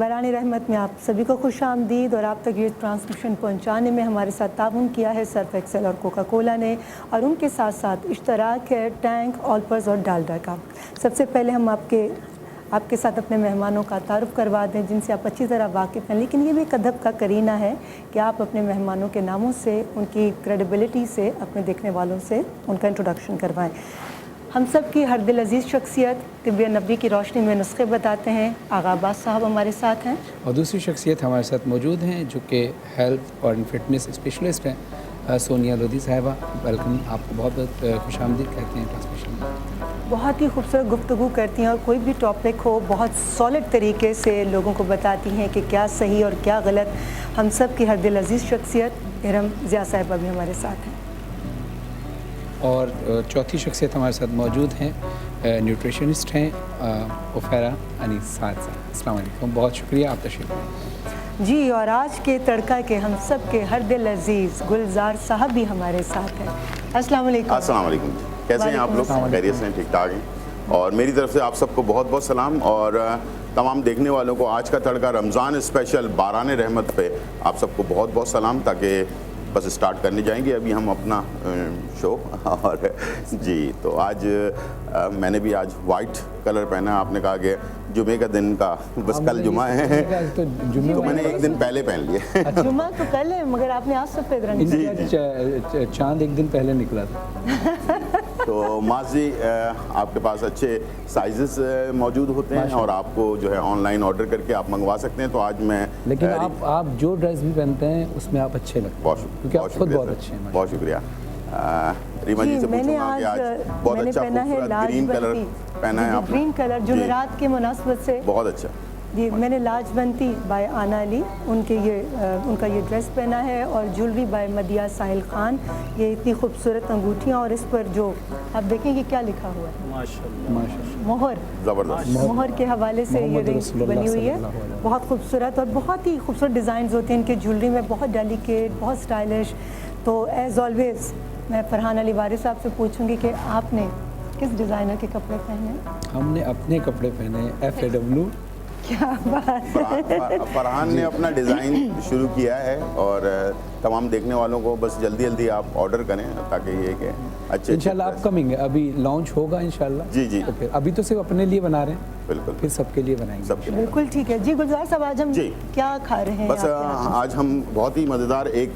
बारान रहमत में आप सभी को खुश आमदीद और आप तक ये ट्रांसमिशन पहुंचाने में हमारे साथ ताउन किया है सर्फ एक्सेल और कोका कोला ने, और उनके साथ साथ इश्तराक है टैंक, ऑलपर्स और डालडा का। सबसे पहले हम आपके साथ अपने मेहमानों का तारुफ करवा दें जिनसे आप अच्छी तरह वाकिफ़ हैं, लेकिन ये भी एक अदब का करीना है कि आप अपने मेहमानों के नामों से, उनकी क्रेडिबिलिटी से अपने देखने वालों से उनका इंट्रोडक्शन करवाएं। हम सब की हर दिल अजीज़ शख्सियत तिब्बे नबी की रोशनी में नुस्खे बताते हैं। आगा अब्बास साहब हमारे साथ हैं और दूसरी शख्सियत हमारे साथ मौजूद हैं जो कि हेल्थ और फिटनेस स्पेशलिस्ट हैं, सोनिया लोधी साहिबा। वेलकम, आपको बहुत बहुत खुश आमदीद कहते हैं ट्रांसमिशन में। बहुत ही खूबसूरत गुफ्तगू करती हैं और कोई भी टॉपिक हो बहुत सॉलिड तरीके से लोगों को बताती हैं कि क्या सही और क्या गलत। हम सब की हर दिल अजीज़ शख्सियत इरम ज़िया साहिबा भी हमारे साथ हैं। और चौथी शख्सियत हमारे साथ मौजूद हैं, न्यूट्रिशनिस्ट हैं, उफैरा अनीस साद साहब। अस्सलाम वालेकुम, बहुत शुक्रिया आप तशरीफ़ लाए। जी, और आज के तड़का के हम सब के हर दिल अजीज़ गुलजार साहब भी हमारे साथ हैं। अस्सलाम वालेकुम। अस्सलाम वालेकुम, कैसे हैं आप लोग? खैरियत से हैं? ठीक ठाक हैं। और मेरी तरफ से आप सबको बहुत बहुत सलाम, और तमाम देखने वालों को आज का तड़का रमज़ान स्पेशल बारान रहमत पे आप सबको बहुत बहुत सलाम। ताकि बस स्टार्ट करने जाएंगे अभी हम अपना शो। और जी, तो आज मैंने भी आज वाइट कलर पहना। आपने कहा कि जुमे का दिन का, बस कल जुमा है तो मैंने एक दिन पहले पहन लिया। जुमा तो कल है मगर आपने आज सफ़ेद रंग चांद एक दिन पहले निकला था। तो माज जी, आपके पास अच्छे साइजेस मौजूद होते हैं और आपको जो है ऑनलाइन ऑर्डर करके आप मंगवा सकते हैं। तो आज मैं लेकिन आप जो ड्रेस भी पहनते हैं उसमें आप अच्छे लगते हैं, बहुत क्योंकि आप खुद बहुत अच्छे हैं। बहुत शुक्रिया। रीमा जी से पूछूंगा कि आज बहुत अच्छा खूबसूरत ग्रीन कलर पहना है आपने। ग्रीन कलर जुमेरात के मुनासबत से बहुत अच्छा जी। मैंने लाजवंती बाय आना अली उनका ये ड्रेस पहना है, और ज्वेलरी बाय मदिया साहिल खान। ये इतनी खूबसूरत अंगूठियाँ, और इस पर जो आप देखेंगे क्या लिखा हुआ है, माशाल्लाह, मोहर, ज़बरदस्त। मोहर के हवाले से ये रिंग बनी हुई है, बहुत खूबसूरत। और बहुत ही खूबसूरत डिज़ाइन होते हैं इनके ज्वेलरी में, बहुत डेलिकेट, बहुत स्टाइलिश। तो एज़ ऑलवेज़ मैं फरहान अली वारिस साहब से पूछूंगी कि आपने किस डिज़ाइनर के कपड़े पहने? हमने अपने कपड़े पहने FAW। क्या बात है। फरहान ने अपना डिज़ाइन शुरू किया है, और तमाम देखने वालों को बस जल्दी जल्दी आप ऑर्डर करें ताकि ये कि अच्छे इंशाल्लाह आप कमिंग है, अभी लॉन्च होगा इंशाल्लाह। जी जी, तो फिर अभी तो सिर्फ अपने लिए बना रहे हैं, बिल्कुल, फिर सबके लिए बनाएंगे सबके लिए। बिल्कुल ठीक है जी। गुलजार साहब, आज हम क्या खा रहे हैं? बस आज हम बहुत ही मज़ेदार एक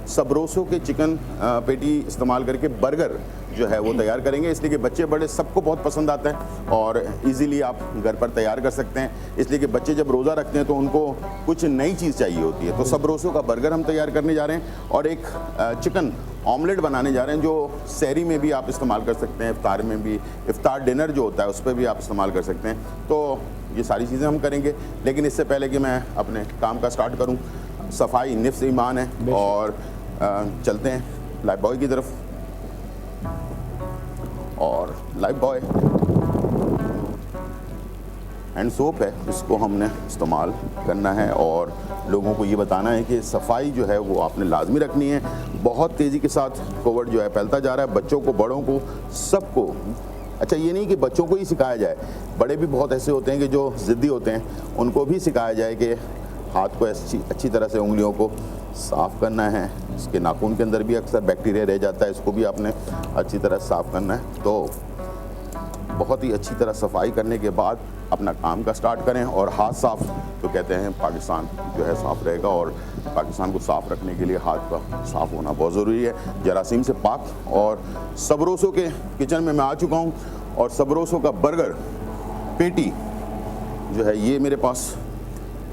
सबरोसो के चिकन पेटी इस्तेमाल करके बर्गर जो है वो तैयार करेंगे, इसलिए कि बच्चे बड़े सबको बहुत पसंद आता है और इजीली आप घर पर तैयार कर सकते हैं। इसलिए कि बच्चे जब रोज़ा रखते हैं तो उनको कुछ नई चीज़ चाहिए होती है। तो सबरोसो का बर्गर हम तैयार करने जा रहे हैं, और एक चिकन ऑमलेट बनाने जा रहे हैं जो सहरी में भी आप इस्तेमाल कर सकते हैं, इफ्तार में भी, इफ्तार डिनर जो होता है उस पर भी आप इस्तेमाल कर सकते हैं। तो ये सारी चीज़ें हम करेंगे, लेकिन इससे पहले कि मैं अपने काम का स्टार्ट करूँ, सफाई निफ्स ईमान है, और चलते हैं लाइफ बॉय की तरफ। और लाइफ बॉय हैंड सोप है, इसको हमने इस्तेमाल करना है, और लोगों को ये बताना है कि सफाई जो है वो आपने लाजमी रखनी है। बहुत तेज़ी के साथ कोविड जो है फैलता जा रहा है, बच्चों को, बड़ों को, सबको। अच्छा, ये नहीं कि बच्चों को ही सिखाया जाए, बड़े भी बहुत ऐसे होते हैं कि जो ज़िद्दी होते हैं, उनको भी सिखाया जाए कि हाथ को अच्छी तरह से उंगलियों को साफ़ करना है। इसके नाखून के अंदर भी अक्सर बैक्टीरिया रह जाता है, इसको भी आपने अच्छी तरह साफ़ करना है। तो बहुत ही अच्छी तरह सफाई करने के बाद अपना काम का स्टार्ट करें, और हाथ साफ़ तो कहते हैं पाकिस्तान जो है साफ़ रहेगा, और पाकिस्तान को साफ़ रखने के लिए हाथ का साफ़ होना बहुत ज़रूरी है, जरासीम से पाक। और सबरोसो के किचन में मैं आ चुका हूँ, और सबरोसो का बर्गर पेटी जो है ये मेरे पास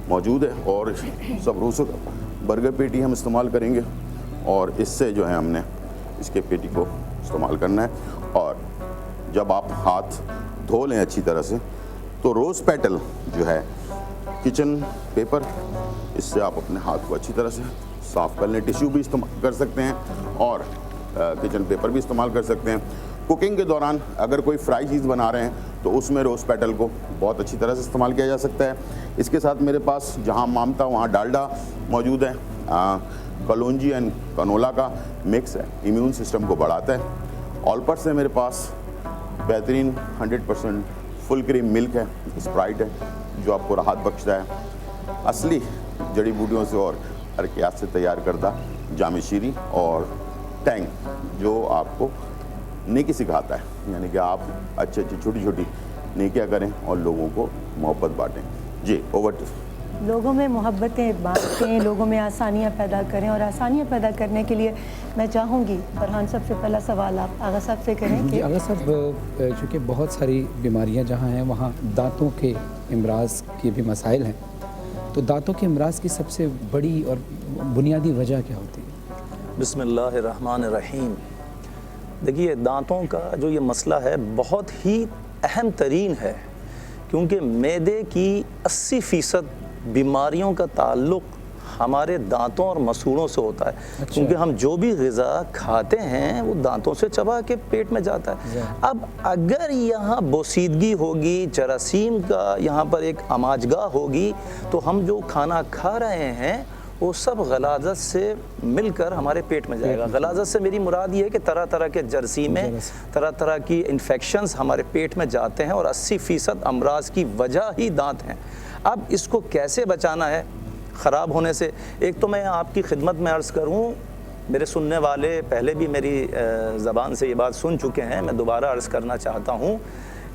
मौजूद है, और सबरोसो का बर्गर पेटी हम इस्तेमाल करेंगे, और इससे जो है हमने इसके पेटी को इस्तेमाल करना है। और जब आप हाथ धो लें अच्छी तरह से, तो रोज़ पेटल जो है किचन पेपर, इससे आप अपने हाथ को अच्छी तरह से साफ़ कर लें। टिश्यू भी इस्तेमाल कर सकते हैं, और किचन पेपर भी इस्तेमाल कर सकते हैं। कुकिंग के दौरान अगर कोई फ्राई चीज़ बना रहे हैं तो उसमें रोज़ पेटल को बहुत अच्छी तरह से इस्तेमाल किया जा सकता है। इसके साथ मेरे पास जहाँ मामता वहाँ डालडा मौजूद है। कलौंजी एंड कनोला का मिक्स है, इम्यून सिस्टम को बढ़ाता है। ऑलपर्स से मेरे पास बेहतरीन 100% फुल क्रीम मिल्क है, स्प्राइट है जो आपको राहत बख्शता है। असली जड़ी बूटियों से और अरकियात से तैयार करदा जाम शीरी और टैंग जो आपको नेकी सिखाता है, यानी कि आप अच्छी अच्छी छोटी छोटी नेकियां करें और लोगों को मोहब्बत बांटें। जी, ओवर टू। लोगों में मोहब्बतें बांटें, लोगों में आसानियाँ पैदा करें, और आसानियाँ पैदा करने के लिए मैं चाहूँगी फरहान सबसे पहला सवाल आप आगा साहब से करें कि आगा साहब, चूँकि बहुत सारी बीमारियाँ जहाँ हैं वहाँ दांतों के इमराज के भी मसाइल हैं, तो दांतों के इमराज की सबसे बड़ी और बुनियादी वजह क्या होती है? बिस्मिल्लाहिर्रहमानिर्रहीम। देखिए, दांतों का जो ये मसला है बहुत ही अहम तरीन है, क्योंकि मैदे की 80% बीमारियों का ताल्लुक़ हमारे दांतों और मसूड़ों से होता है। अच्छा। क्योंकि हम जो भी ग़िज़ा खाते हैं वो दांतों से चबा के पेट में जाता है। अब अगर यहाँ बोसीदगी होगी, जरासीम का यहाँ पर एक अमाजगाह होगी, तो हम जो खाना खा रहे हैं वो सब गलाज़त से मिलकर हमारे पेट में जाएगा। गलाज़त से मेरी मुराद ये है कि तरह तरह के जरासीमें, तरह तरह की इन्फेक्शंस हमारे पेट में जाते हैं, और 80% अमराज की वजह ही दांत हैं। अब इसको कैसे बचाना है ख़राब होने से? एक तो मैं आपकी खिदमत में अर्ज़ करूँ, मेरे सुनने वाले पहले भी मेरी ज़बान से ये बात सुन चुके हैं, मैं दोबारा अर्ज़ करना चाहता हूँ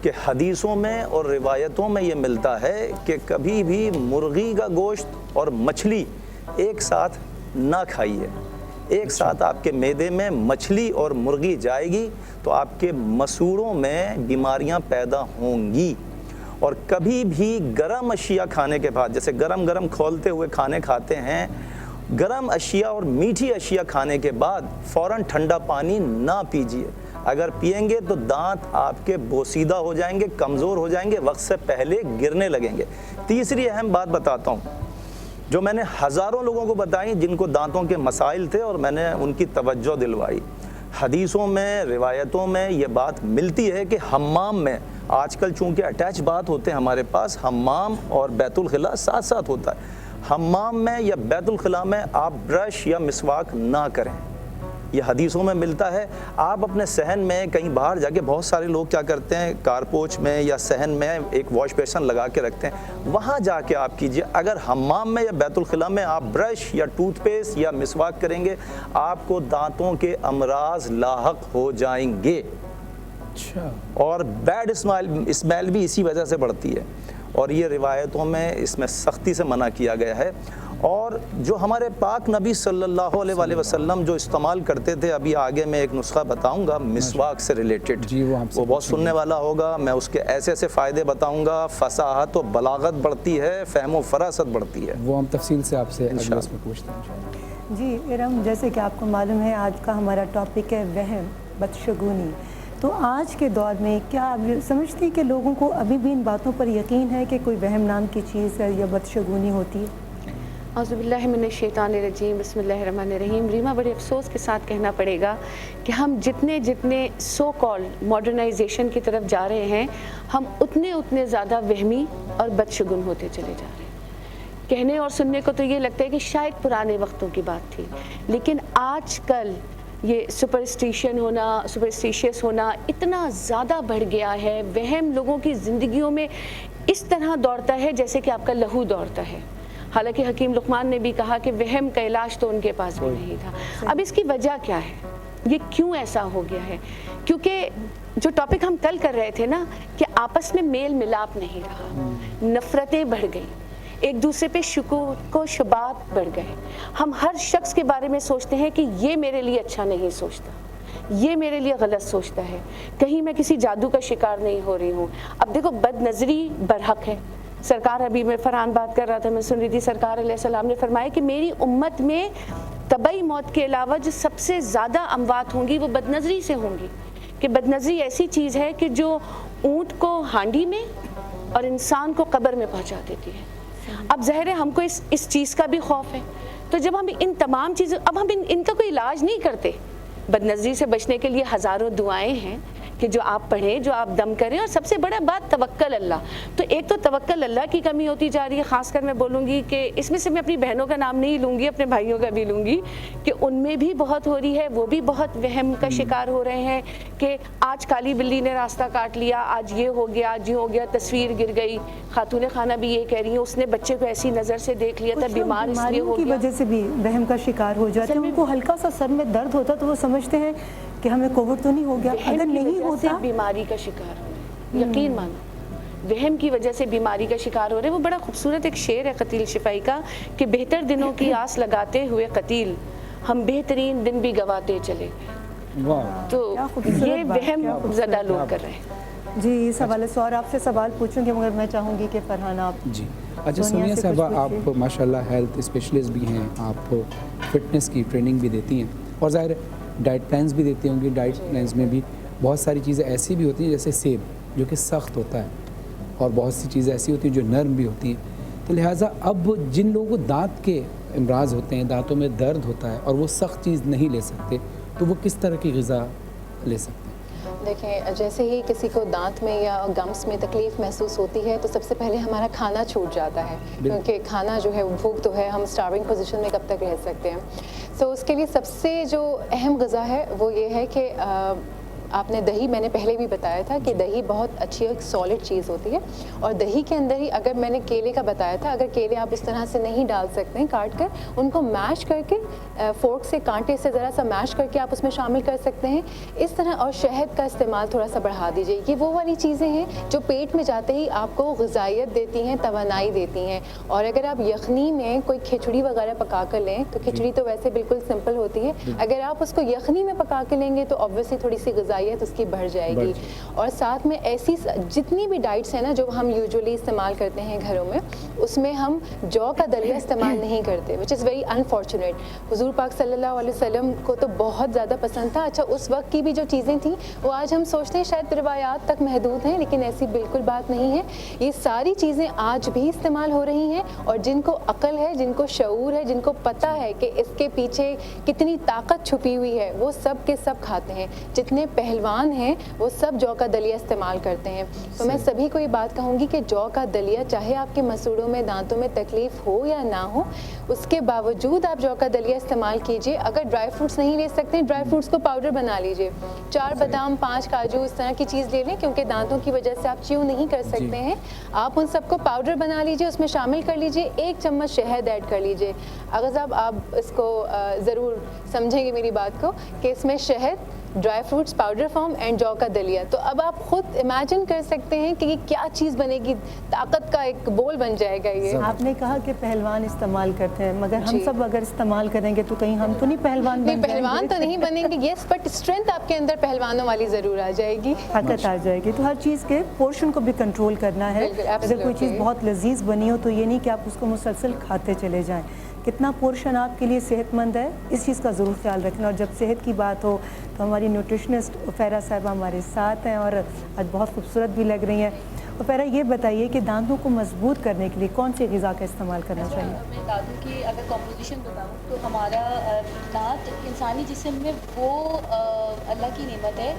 कि हदीसों में और रिवायतों में ये मिलता है कि कभी भी मुर्गी का गोश्त और मछली एक साथ ना खाइए। एक साथ आपके मैदे में मछली और मुर्गी जाएगी तो आपके मसूड़ों में बीमारियां पैदा होंगी। और कभी भी गरम अशिया खाने के बाद, जैसे गरम गरम खोलते हुए खाने खाते हैं, गरम अशिया और मीठी अशिया खाने के बाद फ़ौरन ठंडा पानी ना पीजिए। अगर पिएंगे तो दांत आपके बोसीदा हो जाएंगे, कमज़ोर हो जाएंगे, वक्त से पहले गिरने लगेंगे। तीसरी अहम बात बताता हूँ जो मैंने हज़ारों लोगों को बताई जिनको दांतों के मसाइल थे और मैंने उनकी तवज्जो दिलवाई। हदीसों में, रिवायतों में ये बात मिलती है कि हम्माम में, आजकल चूँकि अटैच बात होते हैं हमारे पास, हम्माम और बैतुल खिला साथ साथ होता है। हम्माम में या बैतुल खिला में आप ब्रश या मिसवाक ना करें, ये हदीसों में मिलता है। आप अपने सहन में कहीं बाहर जाके, बहुत सारे लोग क्या करते हैं, कारपोच में या सहन में एक वॉश बेसन लगा के रखते हैं, वहाँ जाके आप कीजिए। अगर हम्माम में या बैतुल खिला में आप ब्रश या टूथपेस्ट या मिसवाक करेंगे, आपको दांतों के अमराज लाहक हो जाएंगे। अच्छा। और बैड स्मेल भी इसी वजह से बढ़ती है, और ये रिवायतों में इसमें सख्ती से मना किया गया है। और जो हमारे पाक नबी सल्लल्लाहु अलैहि वसल्लम जो इस्तेमाल करते थे, अभी आगे मैं एक नुस्खा बताऊंगा मिसवाक से रिलेटेड, वो बहुत सुनने वाला होगा। मैं उसके ऐसे ऐसे फ़ायदे बताऊंगा, फसाहत और बलागत बढ़ती है, फ़हम व फरासत बढ़ती है। वो हम तफसील से आपसे अगले उसमें पूछते हैं। जी इरम, जैसे कि आपको मालूम है आज का हमारा टॉपिक है वहम, बदशगुनी। तो आज के दौर में क्या आप समझती हैं कि लोगों को अभी भी इन बातों पर यकीन है कि कोई वहम नाम की चीज़ है या बदशगुनी होती है? औज़ुबिल्लाहि मिनश्शैतानिर्रजीम, बिस्मिल्लाहिर्रहमानिर्रहीम। रीमा, बड़े अफसोस के साथ कहना पड़ेगा कि हम जितने जितने सो कॉल्ड मॉडर्नाइजेशन की तरफ जा रहे हैं, हम उतने ज़्यादा वहमी और बदशगुन होते चले जा रहे हैं। कहने और सुनने को तो ये लगता है कि शायद पुराने वक्तों की बात थी, लेकिन आजकल ये सुपरस्टिशियस होना इतना ज़्यादा बढ़ गया है। वहम लोगों की ज़िंदगियों में इस तरह दौड़ता है जैसे कि आपका लहू दौड़ता है। हालांकि हकीम लुकमान ने भी कहा कि वहम का इलाज तो उनके पास भी नहीं था। अब इसकी वजह क्या है, ये क्यों ऐसा हो गया है? क्योंकि जो टॉपिक हम कल कर रहे थे ना, कि आपस में मेल मिलाप नहीं रहा, नफ़रतें बढ़ गई, एक दूसरे पे शुकूक व शुबात बढ़ गए। हम हर शख्स के बारे में सोचते हैं कि ये मेरे लिए अच्छा नहीं सोचता, ये मेरे लिए गलत सोचता है, कहीं मैं किसी जादू का शिकार नहीं हो रही हूँ। अब देखो, बदनज़री बरहक है। सरकार, अभी मैं फरहान बात कर रहा था, मैं सुन रही थी, सरकार अलैहिस्सलाम ने फरमाया कि मेरी उम्मत में तबई मौत के अलावा जो सबसे ज़्यादा अमवात होंगी वो बदनज़री से होंगी। कि बदनज़री ऐसी चीज़ है कि जो ऊँट को हांडी में और इंसान को कब्र में पहुँचा देती है। अब ज़ाहिर है हमको इस चीज़ का भी खौफ है। तो जब हम इन तमाम चीज़ों, अब हम इनका कोई इलाज नहीं करते। बदनज़री से बचने के लिए हज़ारों दुआएं हैं, کہ جو آپ پڑھیں, جو آپ دم کریں, اور سب سے بڑا بات توکل اللہ. تو ایک تو توکل اللہ کی کمی ہوتی جا رہی ہے, خاص کر میں بولوں گی کہ اس میں سے میں اپنی بہنوں کا نام نہیں لوں گی, اپنے بھائیوں کا بھی لوں گی کہ ان میں بھی بہت ہو رہی ہے, وہ بھی بہت وہم کا شکار ہو رہے ہیں کہ آج کالی بلی نے راستہ کاٹ لیا, آج یہ ہو گیا, آج یہ ہو گیا, تصویر گر گئی. خاتون خانہ بھی یہ کہہ رہی ہیں اس نے بچے کو ایسی نظر سے دیکھ لیا تھا, بیمار اس لیے ہو کی گیا. وجہ سے بھی وہم کا شکار ہو جاتے ہیں. ان کو ہلکا سا سر میں درد ہوتا تو وہ سمجھتے ہیں کہ ہمیں کووڈ تو نہیں ہو گیا, اگر نہیں ہوتا بیماری کا شکار ہو رہے, یقین مانو وہم کی وجہ سے بیماری کا شکار ہو رہے. وہ بڑا خوبصورت ایک شعر ہے قتیل شفائی کا کہ بہتر دنوں کی آس لگاتے ہوئے قتیل ہم بہترین دن بھی گواتے چلے. تو یہ وہم زیادہ لوگ کر رہے ہیں. جی اس حوالے سے اور آپ سے سوال پوچھوں گی, مگر میں چاہوں گی کہ فرحان آپ. جی اچھا سونیا صاحبہ, آپ ماشاءاللہ ہیلتھ اسپیشلسٹ بھی ہیں, آپ فٹنس کی ٹریننگ بھی دیتی ہیں اور ظاہر ڈائٹ پلانس بھی دیتی ہوں گی. ڈائٹ پلانس میں بھی بہت ساری چیزیں ایسی بھی ہوتی ہیں جیسے سیب جو کہ سخت ہوتا ہے, اور بہت سی چیزیں ایسی ہوتی ہیں جو نرم بھی ہوتی ہیں. تو لہٰذا اب جن لوگوں کو دانت کے امراض ہوتے ہیں, دانتوں میں درد ہوتا ہے اور وہ سخت چیز نہیں لے سکتے, تو وہ کس طرح کی غذا لے سکتے ہیں؟ دیکھیں, جیسے ہی کسی کو دانت میں یا گمس میں تکلیف محسوس ہوتی ہے تو سب سے پہلے ہمارا کھانا چھوٹ جاتا ہے, کیونکہ کھانا جو ہے بھوک تو ہے, ہم اسٹارونگ پوزیشن میں کب تک رہ سکتے ہیں. سو اس کے لیے سب سے جو اہم غذا ہے وہ یہ ہے کہ آپ نے دہی, میں نے پہلے بھی بتایا تھا کہ دہی بہت اچھی ایک سالڈ چیز ہوتی ہے, اور دہی کے اندر ہی اگر میں نے کیلے کا بتایا تھا, اگر کیلے آپ اس طرح سے نہیں ڈال سکتے ہیں کاٹ کر, ان کو میش کر کے فورک سے کانٹے سے ذرا سا میش کر کے آپ اس میں شامل کر سکتے ہیں اس طرح. اور شہد کا استعمال تھوڑا سا بڑھا دیجیے. یہ وہ والی چیزیں ہیں جو پیٹ میں جاتے ہی آپ کو غذائیت دیتی ہیں, توانائی دیتی ہیں. اور اگر آپ یخنی میں کوئی کھچڑی وغیرہ پکا کر لیں, تو کھچڑی تو ویسے بالکل سمپل ہوتی ہے, اگر آپ اس کو یخنی میں پکا کے لیں گے تو آبویسلی تھوڑی سی غذائیت اس کی بڑھ جائے گی. اور ساتھ میں ایسی جتنی بھی ڈائٹس ہیں نا جو ہم یوزولی استعمال کرتے ہیں گھروں میں, اس میں ہم جو کا دلیا استعمال نہیں کرتے, وچ از ویری انفارچونیٹ. حضور پاک صلی اللہ علیہ وسلم کو تو بہت زیادہ پسند تھا. اچھا اس وقت کی بھی جو چیزیں تھیں وہ آج ہم سوچتے ہیں شاید روایات تک محدود ہیں, لیکن ایسی بالکل بات نہیں ہے. یہ ساری چیزیں آج بھی استعمال ہو رہی ہیں, اور جن کو عقل ہے, جن کو شعور ہے, جن کو پتہ ہے کہ اس کے پیچھے کتنی طاقت چھپی ہوئی ہے, وہ سب کے سب کھاتے ہیں. جتنے پہلوان ہیں وہ سب جو کا دلیا استعمال کرتے ہیں. تو میں سبھی کو یہ بات کہوں گی کہ جو کا دلیا, چاہے آپ کے مسوڑوں میں دانتوں میں تکلیف ہو یا نہ ہو, اس کے باوجود آپ جو کا دلیا استعمال کیجئے. اگر ڈرائی فروٹس نہیں لے سکتے, ڈرائی فروٹس کو پاؤڈر بنا لیجئے, 4 بادام 5 کاجو اس طرح کی چیز لے لیں, کیونکہ دانتوں کی وجہ سے آپ چیو نہیں کر سکتے ہیں. آپ ان سب کو پاؤڈر بنا لیجئے, اس میں شامل کر لیجئے, 1 چمچ شہد ایڈ کر لیجئے. اگر صاحب آپ اس کو ضرور سمجھیں گے میری بات کو کہ اس میں شہد, dry fruits powder form and جو کا دلیا, تو اب آپ خود امیجن کر سکتے ہیں کہ یہ کیا چیز بنے گی, طاقت کا ایک بول بن جائے گا. یہ آپ نے کہا کہ پہلوان استعمال کرتے ہیں, مگر ہم سب اگر استعمال کریں گے تو کہیں ہم تو نہیں پہلوان بن جائیں گے؟ پہلوان تو نہیں بنیں گے, یس, بٹ اسٹرینتھ آپ کے اندر پہلوانوں والی ضرور آ جائے گی, طاقت آ جائے گی. تو ہر چیز کے پورشن کو بھی کنٹرول کرنا ہے. اگر کوئی چیز بہت لذیذ بنی ہو تو یہ نہیں کہ آپ اس کو مسلسل کھاتے چلے جائیں. کتنا پورشن آپ کے لیے صحت مند ہے, اس چیز کا ضرور خیال رکھنا. اور جب صحت کی بات ہو تو ہماری نیوٹریشنسٹ عفیرہ صاحبہ ہمارے ساتھ ہیں, اور آج بہت خوبصورت بھی لگ رہی ہیں. عفیرہ, یہ بتائیے کہ دانتوں کو مضبوط کرنے کے لیے کون سی غذا کا استعمال کرنا چاہیے؟ میں دانتوں کی اگر کمپوزیشن بتاؤں تو ہمارا دانت انسانی جسم میں وہ اللہ کی نعمت ہے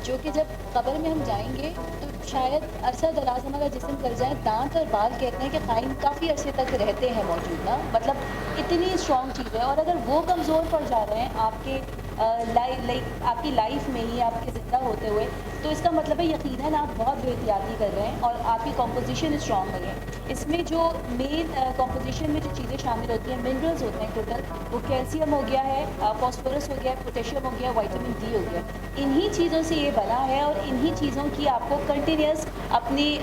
جو کہ جب قبر میں ہم جائیں گے تو شاید عرصہ دراز ہمارا جسم کر جائے. دانت اور بال کہتے ہیں کہ قائم کافی عرصے تک رہتے ہیں موجود نا, مطلب اتنی اسٹرانگ چیز ہے. اور اگر وہ کمزور پڑ جا رہے ہیں آپ کے آپ کی لائف میں ہی, آپ کے زندہ ہوتے ہوئے, تو اس کا مطلب ہے یقیناً آپ بہت بے احتیاطی کر رہے ہیں اور آپ کی کمپوزیشن اسٹرانگ نہیں ہے. اس میں جو مین کمپوزیشن میں جو چیزیں شامل ہوتی ہیں, منرلز ہوتے ہیں ٹوٹل, وہ کیلشیم ہو گیا ہے, فاسفورس ہو گیا ہے, پوٹیشیم ہو گیا, وائٹامن ڈی ہو گیا. انہی چیزوں سے یہ بنا ہے, اور انہی چیزوں کی آپ کو کنٹینیوس اپنی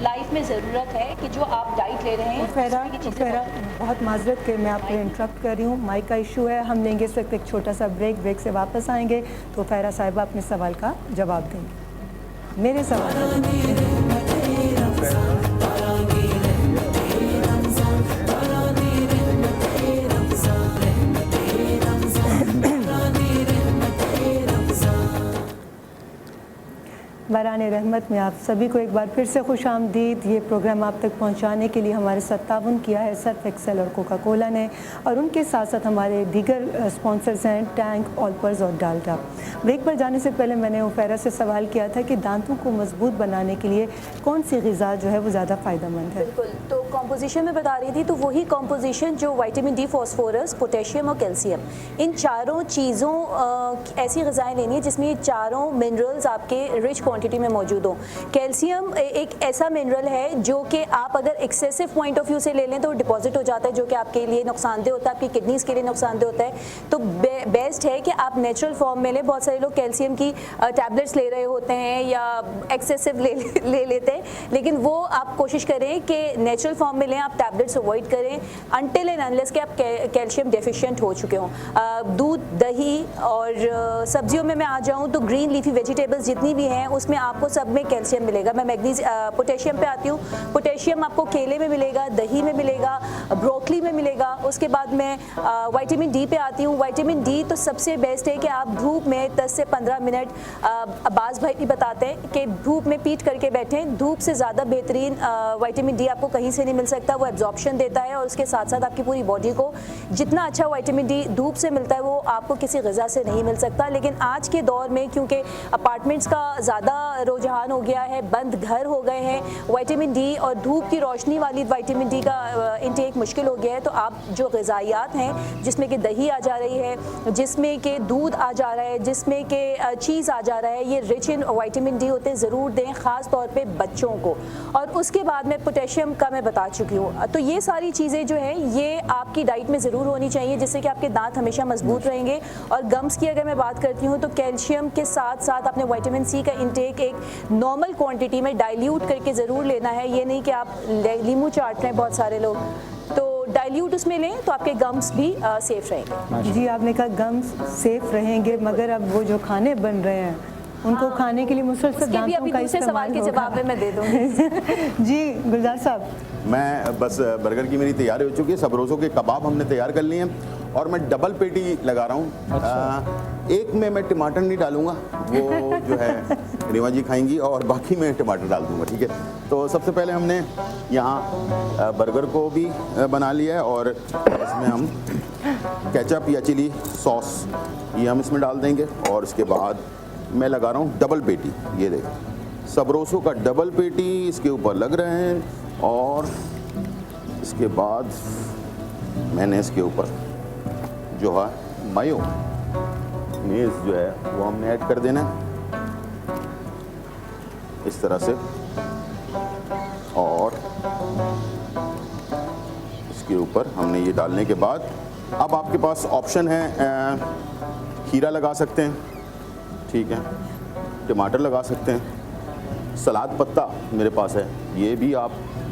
لائف میں ضرورت ہے کہ جو آپ ڈائٹ لے رہے ہیں. عفیرہ, بہت معذرت کہ میں آپ کو انٹرپٹ کر رہی ہوں, مائک کا ایشو ہے. ہم لیں گے اس وقت ایک چھوٹا سا بریک سے واپس آئیں گے تو عفیرہ صاحبہ اپنے سوال کا جواب دیں گے. میرے سوال बारान रहमत में आप सभी को एक बार फिर से खुश आमदीद। ये प्रोग्राम आप तक पहुंचाने के लिए हमारे साथ ताउन किया है सर्फ एक्सेल और कोका कोला ने, और उनके साथ साथ हमारे दीगर स्पॉन्सर्स हैं टैंक, ऑलपर्स और डालडा। ब्रेक पर जाने से पहले मैंने उफेरा से सवाल किया था कि दांतों को मजबूत बनाने के लिए कौन सी ग़िज़ा जो है वो ज़्यादा फ़ायदेमंद है। बिल्कुल, तो कॉम्पोजिशन में बता रही थी, तो वही कॉम्पोजिशन जो विटामिन डी, फास्फोरस, पोटेशियम और कैल्शियम, इन चारों चीज़ों ऐसी ग़िज़ाएँ लेनी है जिसमें ये चारों मिनरल्स आपके रिच क्वांटिटी में मौजूद हों। कैल्शियम एक ऐसा मिनरल है जो कि आप अगर एक्सेसिव पॉइंट ऑफ व्यू से ले लें तो डिपॉजिट हो जाता है, जो कि आपके लिए नुकसानदेह होता है, आपकी किडनीज़ के लिए नुकसानदेह होता है। तो बेस्ट है कि आप नेचुरल फॉर्म में लें। बहुत सारे लोग कैल्शियम की टैबलेट्स ले रहे होते हैं या एक्सेसिव ले लेते हैं, लेकिन वो आप कोशिश करें कि नेचुरल फॉर्म में लें, आप टैबलेट्स अवॉइड करें अनटिल एंड अनलेस कि आप कैल्शियम डेफिशिएंट हो चुके हों। दूध, दही और सब्जियों में मैं आ जाऊं तो ग्रीन लीफी वेजिटेबल्स जितनी भी हैं उसमें आपको सब में कैल्शियम मिलेगा। मैं पोटेशियम पे आती हूँ। पोटेशियम आपको केले में मिलेगा, दही में मिलेगा, ब्रोकली में मिलेगा। उसके बाद मैं विटामिन डी पे आती हूँ। विटामिन डी तो सबसे बेस्ट है कि आप धूप में 10 से 15 मिनट, अब्बास भाई भी बताते हैं कि धूप में पीट करके बैठें। धूप से ज़्यादा बेहतरीन विटामिन डी आपको कहीं से नहीं मिल सकता। वो एब्जॉर्प्शन देता है और उसके साथ साथ आपकी पूरी बॉडी को जितना अच्छा विटामिन डी धूप से मिलता है वो आपको किसी ग़िज़ा से नहीं मिल सकता। लेकिन आज के दौर में क्योंकि अपार्टमेंट्स का ज़्यादा रुझान हो गया है, बंद घर हो गए हैं, विटामिन डी और धूप की रोशनी वाली विटामिन डी का इंटेक मुश्किल हो गया है। तो आप जो ग़िज़ायात हैं जिसमें कि दही आ जा रही है, जिसमें कि दूध आ जा रहा है, जिसमें कि चीज़ आ जा रहा है, ये रिच इन विटामिन डी होते ज़रूर दें, ख़ास तौर पे बच्चों को। और उसके बाद में पोटेशियम का मैं बता चुकी हूँ। तो ये सारी चीज़ें जो हैं ये आपकी डाइट में ज़रूर होनी चाहिए जिससे कि आपके दांत हमेशा मजबूत रहेंगे। और गम्स की अगर मैं बात करती हूँ तो कैल्शियम के साथ साथ आपने विटामिन सी का इंटेक एक नॉर्मल क्वांटिटी में डाइल्यूट करके ज़रूर लेना है। ये नहीं कि आप लीमू चाट रहे हैं बहुत सारे लोग, तो डाइल्यूट उसमें लें तो आपके गम्स भी सेफ़ रहेंगे। जी, आपने कहा गम्स सेफ़ रहेंगे, मगर अब वो जो खाने बन रहे हैं उनको खाने के लिए मुसलसल दांतों का इस्तेमाल सवाल के जवाब में मैं दे दूँगी। जी गुलजार साहब, मैं बस बर्गर की मेरी तैयारी हो चुकी है। सब रोज़ों के कबाब हमने तैयार कर लिए हैं और मैं डबल पेटी लगा रहा हूँ। एक में मैं टमाटर नहीं डालूंगा, वो जो है रीमा जी खाएंगी, और बाकी मैं टमाटर डाल दूंगा, ठीक है। तो सबसे पहले हमने यहाँ बर्गर को भी बना लिया है और इसमें हम केचप या चिली सॉस ये हम इसमें डाल देंगे। और इसके बाद मैं लगा रहा हूँ डबल पेटी। ये देखो सबरोसों का डबल पेटी इसके ऊपर लग रहे हैं। और इसके बाद मैंने इसके ऊपर जो है मायोनीज जो है वो हमने ऐड कर देना है इस तरह से। और इसके ऊपर हमने ये डालने के बाद अब आपके पास ऑप्शन है, खीरा लगा सकते हैं, ठीक है, टमाटर लगा सकते हैं, सलाद पत्ता मेरे पास है, ये भी आप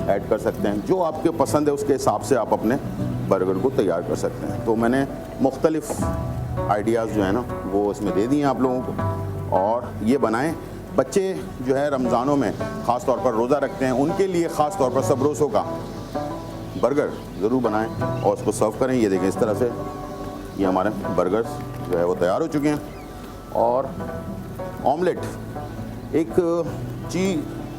ऐड कर सकते हैं। जो आपके पसंद है उसके हिसाब से आप अपने बर्गर को तैयार कर सकते हैं। तो मैंने मुख्तलिफ आइडियाज़ जो है ना वो इसमें दे दिए आप लोगों को। और ये बनाएं। बच्चे जो है रमज़ानों में ख़ास तौर पर रोज़ा रखते हैं, उनके लिए ख़ास तौर पर सबरोसों का बर्गर ज़रूर बनाएं और उसको सर्व करें। ये देखें इस तरह से ये हमारे बर्गर्स जो है वो तैयार हो चुके हैं। और ऑमलेट, एक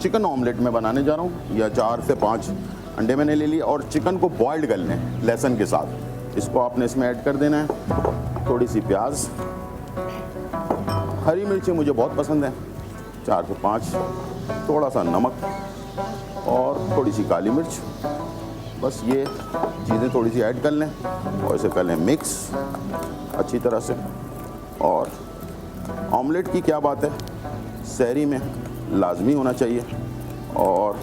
चिकन ऑमलेट मैं बनाने जा रहा हूँ, या 4 से 5 अंडे मैंने ले लिए और चिकन को बॉइल्ड कर लें लहसुन के साथ। इसको आपने इसमें ऐड कर देना है। थोड़ी सी प्याज, हरी मिर्ची मुझे बहुत पसंद है, 4 से 5, थोड़ा सा नमक और थोड़ी सी काली मिर्च। बस ये चीज़ें थोड़ी सी ऐड कर लें और इसे कर लें मिक्स अच्छी तरह से। और ऑमलेट की क्या बात है, सहरी में लाजमी होना चाहिए। और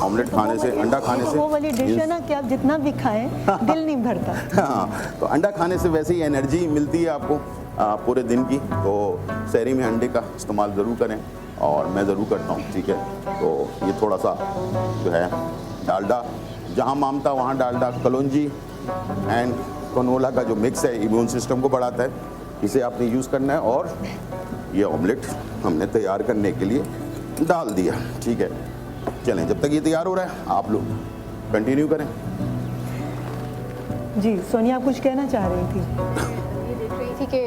ऑमलेट खाने से, अंडा खाने से, वो वाली डिश है ना कि आप जितना भी खाएं दिल नहीं भरता। हाँ, तो अंडा खाने से वैसे ही एनर्जी मिलती है आपको पूरे दिन की। तो सहरी में अंडे का इस्तेमाल ज़रूर करें और मैं ज़रूर करता हूँ, ठीक है। तो ये थोड़ा सा जो है डालडा, जहाँ मामता वहाँ डालडा, कलौंजी एंड कनोला का जो मिक्स है इम्यून सिस्टम को बढ़ाता है, इसे आपने यूज़ करना है। और ये ऑमलेट हमने तैयार करने के लिए डाल दिया, ठीक है। चलें, जब तक ये तैयार हो रहा है आप लोग कंटिन्यू करें। जी सोनिया, आप कुछ कहना चाह रही थी? ये देख रही थी कि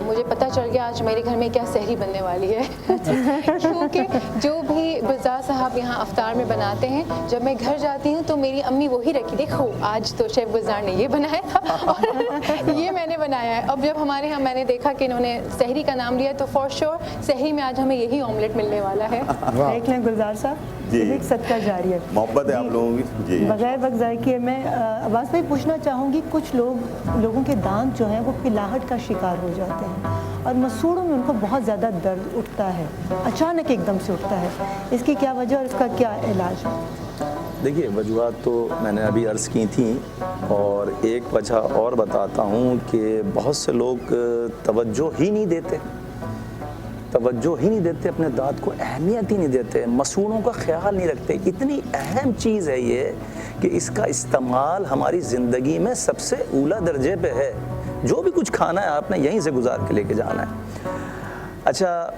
मुझे पता चल गया आज मेरे घर में क्या सहरी बनने वाली है क्योंकि जो भी गुलजार साहब यहाँ अफ्तार में बनाते हैं, जब मैं घर जाती हूँ तो मेरी अम्मी वही रखी, देखो आज तो शेफ गुलजार ने ये बनाया था और ये मैंने बनाया है। अब जब हमारे यहाँ मैंने देखा कि इन्होंने सहरी का नाम लिया तो फॉर श्योर सहरी में आज हमें यही ऑमलेट मिलने वाला है। देख लें गुलजार साहब, जी। ये भी एक सदका जारी है। मोहब्बत है आप लोगों की जी। बगैर वक्त ज़ाय किए मैं अब्बास भाई पूछना चाहूँगी, कुछ लोगों के दांत जो हैं वो पिलाहट का शिकार हो जाते हैं और मसूड़ों में उनको बहुत ज़्यादा दर्द उठता है, अचानक एकदम से उठता है, इसकी क्या वजह और इसका क्या इलाज है? देखिए, वजूहत तो मैंने अभी अर्ज़ की थी और एक वजह और बताता हूँ कि बहुत से लोग तवज्जो ही नहीं देते अपने दांत को, अहमियत ही नहीं देते, मसूड़ों का ख्याल नहीं रखते। इतनी अहम चीज़ है ये कि इसका इस्तेमाल हमारी ज़िंदगी में सबसे ऊला दर्जे पे है। जो भी कुछ खाना है आपने यहीं से गुजार के लेके जाना है। अच्छा,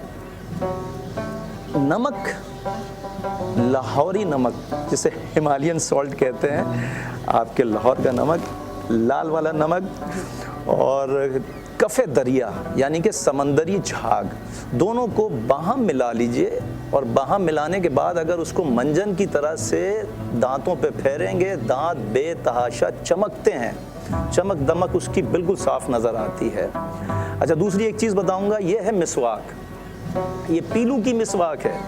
नमक, लाहौरी नमक जिसे हिमालयन सॉल्ट कहते हैं, आपके लाहौर का नमक, लाल वाला नमक और कफ़े दरिया यानी कि समंदरी झाग, दोनों को बाहम मिला लीजिए और बाहम मिलाने के बाद अगर उसको मंजन की तरह से दांतों पे फेरेंगे, दांत बेतहाशा चमकते हैं, चमक दमक उसकी बिल्कुल साफ नज़र आती है। अच्छा, दूसरी एक चीज़ बताऊंगा, ये है मिसवाक। ये पीलू की मिसवाक है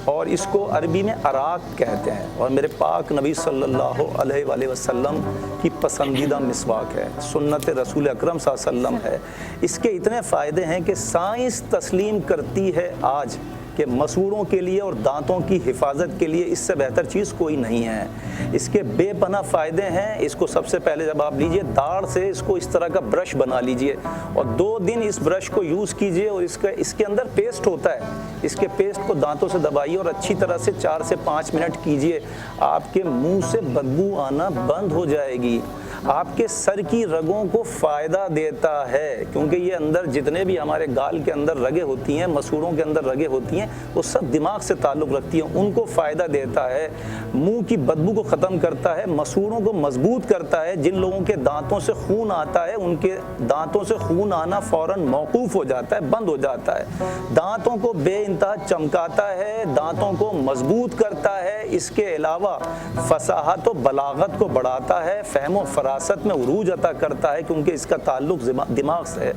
और इसको अरबी में अराक कहते हैं और मेरे पाक नबी सल्लल्लाहु अलैहि वसल्लम की पसंदीदा मिसवाक है, सुन्नत रसूल अकरम सल्लल्लाहु अलैहि वसल्लम है। इसके इतने फ़ायदे हैं कि साइंस तस्लीम करती है आज कि मसूड़ों के लिए और दांतों की हिफाजत के लिए इससे बेहतर चीज़ कोई नहीं है। इसके बेपनाह फ़ायदे हैं। इसको सबसे पहले जब आप लीजिए, दाढ़ से इसको इस तरह का ब्रश बना लीजिए और 2 दिन इस ब्रश को यूज़ कीजिए और इसके अंदर पेस्ट होता है, इसके पेस्ट को दांतों से दबाइए और अच्छी तरह से 4 से 5 मिनट कीजिए। आपके मुंह से बदबू आना बंद हो जाएगी। आपके सर की रगों को फ़ायदा देता है क्योंकि ये अंदर जितने भी हमारे गाल के अंदर रगें होती हैं, मसूड़ों के अंदर रगें होती हैं, वो सब दिमाग से ताल्लुक़ रखती हैं, उनको फ़ायदा देता है। मुंह की बदबू को ख़त्म करता है, मसूड़ों को मजबूत करता है। जिन लोगों के दांतों से खून आता है उनके दांतों से खून आना फ़ौरन मौकूफ़ हो जाता है, बंद हो जाता है। दांतों को बेइंतहा चमकाता है, दांतों को मजबूत करता है। इसके अलावा फसाहत व बलागत को बढ़ाता है, फ़हम व फरासत में उरूज अता करता है क्योंकि इसका ताल्लुक दिमाग से है।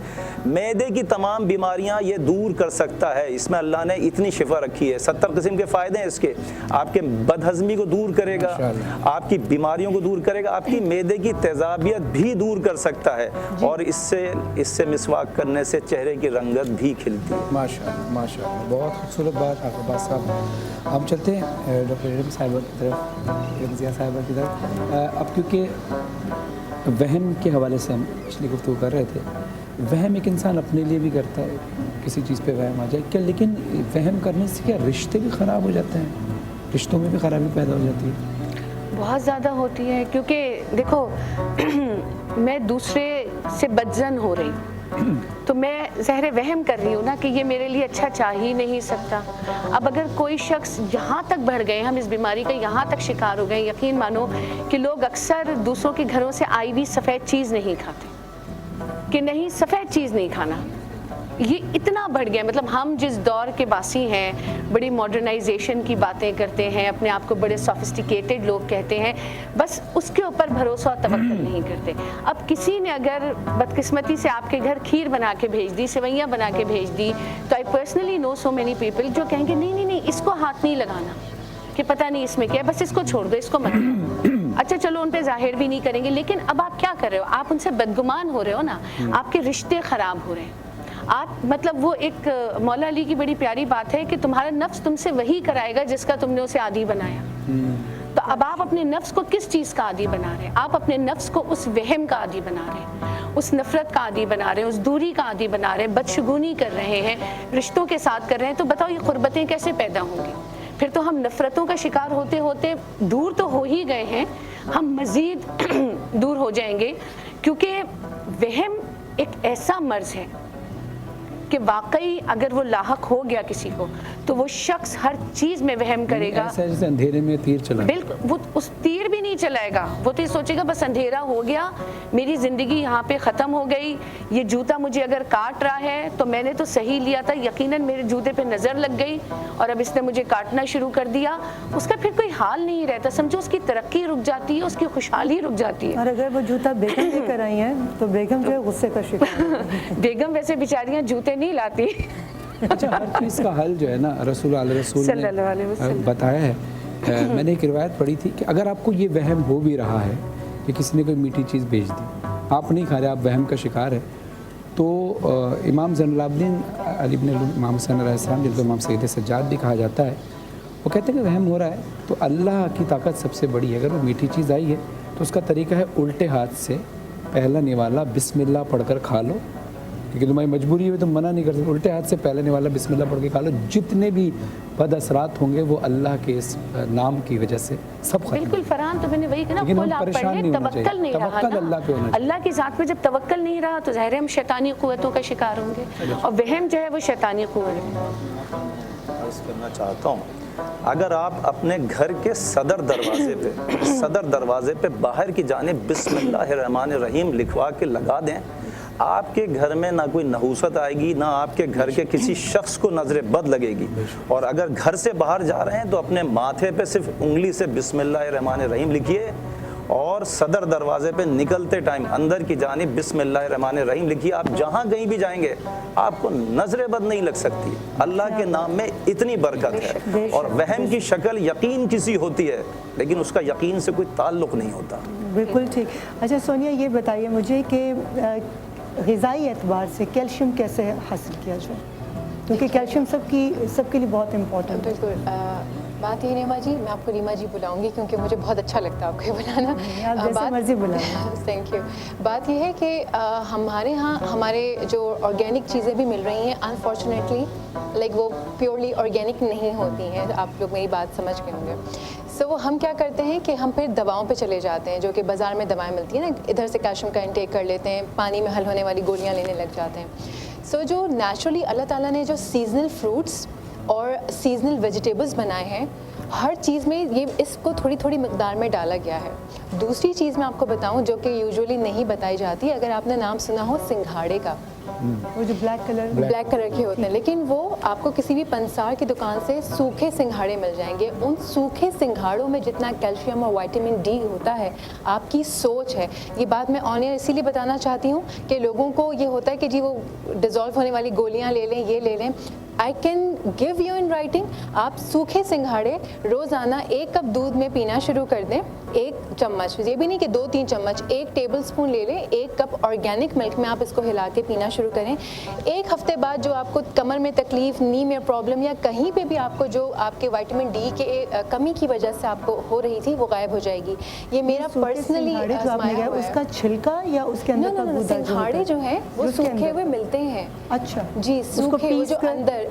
मैदे की तमाम बीमारियां ये दूर कर सकता है। इसमें अल्लाह ने इतनी शिफा रखी है। 70 किस्म के फ़ायदे हैं इसके। आपके बदहज़मी को दूर करेगा, आपकी बीमारियों को दूर करेगा, आपकी मैदे की तेज़ाबियत भी दूर कर सकता है और इससे मिसवाक करने से चेहरे की रंगत भी खिलती है। माशाअल्लाह, माशाअल्लाह, बहुत खूबसूरत बात आपके पास साहब। हम चलते हैं डॉक्टर इरम साहिबा की तरफ, रमज़िया साहिबा की तरफ। अब क्योंकि वहम के हवाले से हम पिछली गुफ्तगू कर रहे थे, वहम एक इंसान अपने लिए भी करता है, किसी चीज़ पे वहम आ जाए क्या, लेकिन वहम करने से क्या रिश्ते भी ख़राब हो जाते हैं, रिश्तों में भी ख़राबी पैदा हो जाती है? बहुत ज़्यादा होती है क्योंकि देखो मैं दूसरे से बदजन हो रही तो मैं ज़हरे वहम कर रही हूँ ना कि ये मेरे लिए अच्छा चाह ही नहीं सकता। अब अगर कोई शख्स यहाँ तक बढ़ गए, हम इस बीमारी का यहाँ तक शिकार हो गए, यकीन मानो कि लोग अक्सर दूसरों के घरों से आई हुई सफ़ेद चीज़ नहीं खाते, कि नहीं सफ़ेद चीज़ नहीं खाना। ये इतना बढ़ गया, मतलब हम जिस दौर के बासी हैं, बड़ी मॉडर्नाइजेशन की बातें करते हैं, अपने आप को बड़े सोफिस्टिकेटेड लोग कहते हैं, बस उसके ऊपर भरोसा और तवक्कुल नहीं करते। अब किसी ने अगर बदकिस्मती से आपके घर खीर बना के भेज दी, सेवइयाँ बना के भेज दी, तो I personally know so many people जो कहेंगे नहीं नहीं नहीं इसको हाथ नहीं लगाना, कि पता नहीं इसमें क्या है, बस इसको छोड़ दो, इसको मत लो। अच्छा चलो उन पे जाहिर भी नहीं करेंगे, लेकिन अब आप क्या कर रहे हो, आप उनसे बदगुमान हो रहे हो ना, आपके रिश्ते ख़राब हो रहे हैं। आप मतलब वो एक मौला अली की बड़ी प्यारी बात है कि तुम्हारा नफ्स तुमसे वही कराएगा जिसका तुमने उसे आदी बनाया। तो अब आप अपने नफ्स को किस चीज़ का आदी बना रहे हैं? आप अपने नफ्स को उस वहम का आदी बना रहे हैं, उस नफ़रत का आदी बना रहे हैं, उस दूरी का आदी बना रहे हैं, बदशगुनी कर रहे हैं, रिश्तों के साथ कर रहे हैं। तो बताओ ये क़ुर्बतें कैसे पैदा होंगी? फिर तो हम नफ़रतों का शिकार होते होते दूर तो हो ही गए हैं, हम मज़ीद दूर हो जाएंगे, क्योंकि वहम एक ऐसा मर्ज़ है کہ واقعی اگر وہ لاحق ہو گیا کسی کو تو وہ شخص ہر چیز میں وہم کرے گا. ایسا جیسے اندھیرے میں تیر چلا. بالکل, وہ اس تیر بھی نہیں چلائے گا, وہ تو یہ سوچے گا بس اندھیرا ہو گیا, میری زندگی یہاں پہ ختم ہو گئی, یہ جوتا مجھے اگر کاٹ رہا ہے تو میں نے تو صحیح لیا تھا, یقیناً میرے جوتے پہ نظر لگ گئی اور اب اس نے مجھے کاٹنا شروع کر دیا. اس کا پھر کوئی حال نہیں رہتا, سمجھو اس کی ترقی رک جاتی ہے, اس کی خوشحالی رک جاتی ہے. اور اگر وہ جوتا بیگم لے کر آئی ہیں تو بیگم جو ہے غصے کا شکار. بیگم ویسے بیچاریاں جوتے نہیں لاتی. اچھا, ہر چیز کا حل جو ہے نا رسول صلی اللہ علیہ نے وسلم بتایا ہے. میں نے ایک روایت پڑھی تھی کہ اگر آپ کو یہ وہم ہو بھی رہا ہے کہ کسی نے کوئی میٹھی چیز بھیج دی, آپ نہیں کھا رہے, آپ وہم کا شکار ہے, تو امام زین العابدین علی بن امام حسین علیہ السلام, جن کو امام سید سجاد بھی کہا جاتا ہے, وہ کہتے ہیں کہ وہم ہو رہا ہے تو اللہ کی طاقت سب سے بڑی ہے. اگر وہ میٹھی چیز آئی ہے تو اس کا طریقہ ہے الٹے ہاتھ سے پہلا نوالا بسم اللہ پڑھ کر کھا لو, کیونکہ تمہاری مجبوری ہے, تم منع نہیں کر سکتے. الٹے ہاتھ سے پہلا نوالا بسم اللہ پڑھ کے کھا لو, جتنے بھی بد اثرات ہوں گے وہ اللہ کے اس نام کی وجہ سے سب ختم. بالکل فرحان, تو میں نے وہی کہا نا, کل آپ پڑھ لیں, توکل نہیں رہا نا, اللہ کی ذات پہ جب توکل نہیں رہا تو ظاہر ہے ہم شیطانی قوتوں کا شکار ہوں گے, اور وہم جو ہے وہ شیطانی قوت ہے. عرض کرنا چاہتا ہوں, اگر آپ اپنے گھر کے صدر دروازے پہ باہر کی جانب بسم اللہ الرحمن الرحیم لکھوا کے لگا دیں, آپ کے گھر میں نہ کوئی نحوست آئے گی, نہ آپ کے گھر کے کسی شخص کو نظر بد لگے گی. اور اگر گھر سے باہر جا رہے ہیں تو اپنے ماتھے پہ صرف انگلی سے بسم اللہ الرحمن الرحیم لکھیے, اور صدر دروازے پہ نکلتے ٹائم اندر کی جانب بسم اللہ الرحمن الرحیم لکھیے. آپ جہاں کہیں بھی جائیں گے آپ کو نظر بد نہیں لگ سکتی. اللہ کے نام میں اتنی برکت ہے. اور وہم کی شکل یقین کسی ہوتی ہے, لیکن اس کا یقین سے کوئی تعلق نہیں ہوتا. بالکل ٹھیک. اچھا سونیا, یہ بتائیے مجھے کہ غذائی اعتبار سے کیلشیم کیسے حاصل کیا جائے, کیونکہ کیلشیم سب کے لیے بہت امپورٹنٹ ہے. بالکل, بات یہ ریما جی, میں آپ کو ریما جی بلاؤں گی کیونکہ مجھے بہت اچھا لگتا ہے آپ کو یہ بلانا. آپ جیسے مرضی بلائیں. Thank you. بات یہ ہے کہ ہمارے ہاں ہمارے جو آرگینک چیزیں بھی مل رہی ہیں, انفارچونیٹلی لائک وہ پیورلی آرگینک نہیں ہوتی ہیں. آپ لوگ میری بات سمجھ گئے ہوں گے. سو ہم کیا کرتے ہیں کہ ہم پھر دواؤں پہ چلے جاتے ہیں, جو کہ بازار میں دوائیں ملتی ہیں نا, ادھر سے کیلشیم کا انٹیک کر لیتے ہیں, پانی میں حل ہونے والی گولیاں لینے لگ جاتے ہیں. سو جو نیچرلی اللہ تعالیٰ نے جو سیزنل فروٹس اور سیزنل ویجیٹیبلس بنائے ہیں, ہر چیز میں یہ اس کو تھوڑی تھوڑی مقدار میں ڈالا گیا ہے. دوسری چیز میں آپ کو بتاؤں جو کہ یوزولی نہیں بتائی جاتی, اگر آپ نے نام سنا ہو سنگھاڑے کا, وہ جو بلیک کلر کے ہوتے ہیں, لیکن وہ آپ کو کسی بھی پنسار کی دکان سے سوکھے سنگھاڑے مل جائیں گے. ان سوکھے سنگھاڑوں میں جتنا کیلشیم اور وائٹامن ڈی ہوتا ہے, آپ کی سوچ ہے. یہ بات میں آن ایئر اسی لیے بتانا چاہتی ہوں کہ لوگوں کو یہ ہوتا ہے کہ جی وہ ڈیزالو ہونے والی گولیاں لے لیں, یہ لے لیں. I can give you in writing, آپ سوکھے سنگھاڑے روزانہ 1 کپ دودھ میں پینا شروع کر دیں. 1 چمچ, یہ بھی نہیں کہ 2-3 چمچ, 1 ٹیبل اسپون لے لیں. 1 کپ آرگینک ملک میں آپ اس کو ہلا کے پینا شروع کریں. 1 ہفتے بعد جو آپ کو کمر میں تکلیف, نی میں پرابلم, یا کہیں پہ بھی آپ کو جو آپ کے وائٹامن ڈی کے کمی کی وجہ سے آپ کو ہو رہی تھی, وہ غائب ہو جائے گی. یہ میرا پرسنلی آزمایا ہوا ہے. اس کا چھلکا یا اس کے اندر کا گودا سنگھاڑے جو ہیں وہ سوکھے ہوئے ملتے ہیں. اچھا جی, سوکھے جو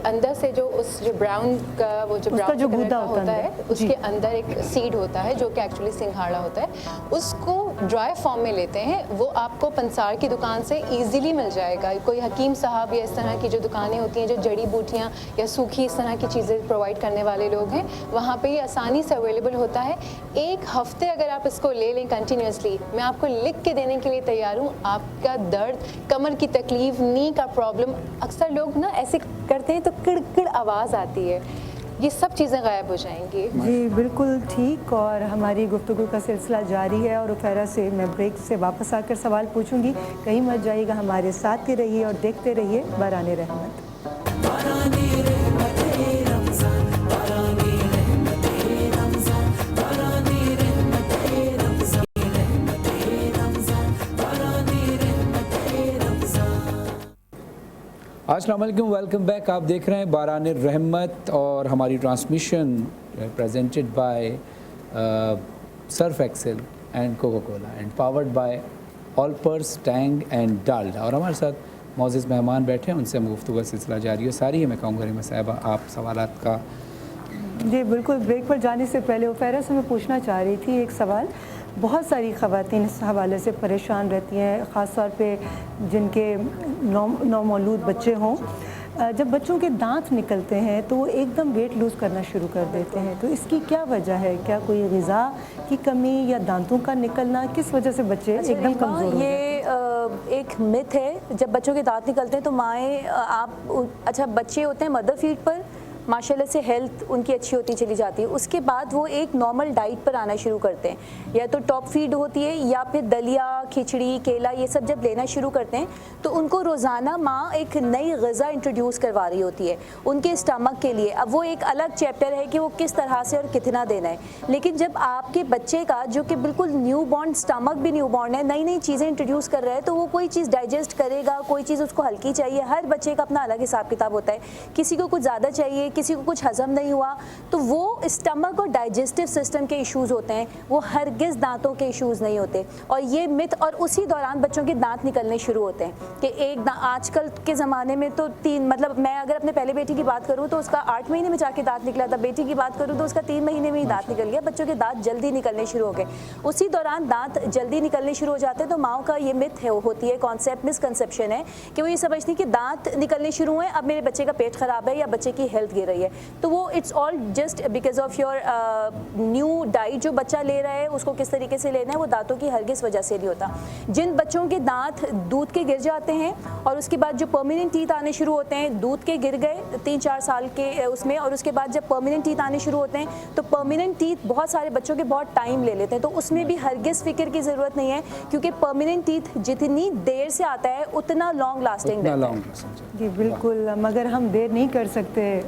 اندر سے جو اس جو براؤن کا وہ جو گودا ہوتا ہے, اس کے اندر ایک سیڈ ہوتا ہے جو کہ ایکچولی سنگھاڑا ہوتا ہے. اس کو ڈرائی فارم میں لیتے ہیں. وہ آپ کو پنسار کی دکان سے ایزیلی مل جائے گا. کوئی حکیم صاحب یا اس طرح کی جو دکانیں ہوتی ہیں جو جڑی بوٹیاں یا سوکھی اس طرح کی چیزیں پرووائڈ کرنے والے لوگ ہیں, وہاں پہ یہ آسانی سے اویلیبل ہوتا ہے. 1 ہفتے اگر آپ اس کو لے لیں کنٹینیوسلی, میں آپ کو لکھ کے دینے کے لیے تیار ہوں. آپ کا درد, کمر کی تکلیف, نی کا پرابلم, اکثر لوگ نا ایسے کرتے ہیں تو کڑکڑ آواز آتی ہے, یہ سب چیزیں غائب ہو جائیں گی. جی بالکل ٹھیک. اور ہماری گفتگو کا سلسلہ جاری ہے, اور عفیرہ سے میں بریک سے واپس آ کر سوال پوچھوں گی. کہیں مت جائیے گا, ہمارے ساتھ ہی رہیے اور دیکھتے رہیے باران رحمت. السلام علیکم, ویلکم بیک. آپ دیکھ رہے ہیں باران رحمت, اور ہماری transmission presented by Surf Excel and Coca Cola and powered by Olpers Tang and Dalda. اور ہمارے ساتھ معزز مہمان بیٹھے ہیں, ان سے گفتگو کا سلسلہ جاری ہے. ساری ہے, میں کہوں گا ریما صاحبہ آپ سوالات کا. جی بالکل. بریک پر جانے سے پہلے عفیرہ سے میں پوچھنا چاہ رہی تھی ایک سوال. بہت ساری خواتین اس حوالے سے پریشان رہتی ہیں، خاص طور پہ جن کے نومولود بچے ہوں۔ جب بچوں کے دانت نکلتے ہیں تو وہ ایک دم ویٹ لوز کرنا شروع کر دیتے ہیں، تو اس کی کیا وجہ ہے؟ کیا کوئی غذا کی کمی یا دانتوں کا نکلنا، کس وجہ سے بچے ایک دم کمزور ہو جاتے ہیں؟ یہ ایک مت ہے، جب بچوں کے دانت نکلتے ہیں تو مائیں اچھا بچے ہوتے ہیں مدر فیڈ پر، ماشاءاللہ سے ہیلتھ ان کی اچھی ہوتی چلی جاتی ہے، اس کے بعد وہ ایک نارمل ڈائٹ پر آنا شروع کرتے ہیں، یا تو ٹاپ فیڈ ہوتی ہے یا پھر دلیا، کھچڑی، کیلا، یہ سب جب لینا شروع کرتے ہیں تو ان کو روزانہ ماں ایک نئی غذا انٹروڈیوس کروا رہی ہوتی ہے ان کے اسٹمک کے لیے۔ اب وہ ایک الگ چیپٹر ہے کہ وہ کس طرح سے اور کتنا دینا ہے، لیکن جب آپ کے بچے کا جو کہ بالکل نیو بورن اسٹمک بھی نیو بورن ہے، نئی نئی چیزیں انٹروڈیوس کر رہا ہے، تو وہ کوئی چیز ڈائجسٹ کرے گا، کوئی چیز اس کو ہلکی چاہیے۔ ہر بچے کا اپنا الگ حساب کتاب ہوتا ہے، کسی کو کچھ زیادہ چاہیے، کسی کو کچھ ہضم نہیں ہوا، تو وہ اسٹمک اور ڈائجسٹو سسٹم کے ایشوز ہوتے ہیں، وہ ہرگز دانتوں کے ایشوز نہیں ہوتے۔ اور یہ مت، اور اسی دوران بچوں کے دانت نکلنے شروع ہوتے ہیں کہ آج کل کے زمانے میں تو مطلب میں اگر اپنے پہلے بیٹی کی بات کروں تو اس کا 8 مہینے میں جا کے دانت نکلا تھا، بیٹی کی بات کروں تو اس کا 3 مہینے میں ہی دانت نکل گیا۔ بچوں کے دانت جلدی نکلنے شروع ہو گئے، اسی دوران دانت جلدی نکلنے شروع ہو جاتے ہیں، تو ماؤں کا یہ مت ہوتی ہے، کانسیپٹ مسکنسیپشن ہے کہ وہ یہ سمجھتی کہ دانت نکلنے شروع ہوئے، اب میرے بچے کا پیٹ خراب ہے یا بچے کی ہیلتھ گر رہی ہے، تو وہ it's all just because of your new diet جو بچہ لے رہا ہے، اس کو کس طریقے سے لینا ہے، وہ دانتوں کی ہرگز وجہ سے نہیں ہوتا۔ جن بچوں کے دانت دودھ کے گر جاتے ہیں اور اس کے بعد جو پرماننٹ ٹیتھ آنے شروع ہوتے ہیں، دودھ کے گر گئے 3-4 سال کے اس میں، اور اس کے بعد جب پرماننٹ ٹیتھ آنے شروع ہوتے ہیں تو پرماننٹ ٹیتھ بہت سارے بچوں کے بہت ٹائم لے لیتے ہیں، تو اس میں بھی ہرگز فکر کی ضرورت نہیں ہے، کیونکہ پرماننٹ ٹیتھ جتنی دیر سے آتا ہے اتنا لانگ لاسٹنگ ہے۔ جی بالکل، مگر ہم دیر نہیں کر سکتے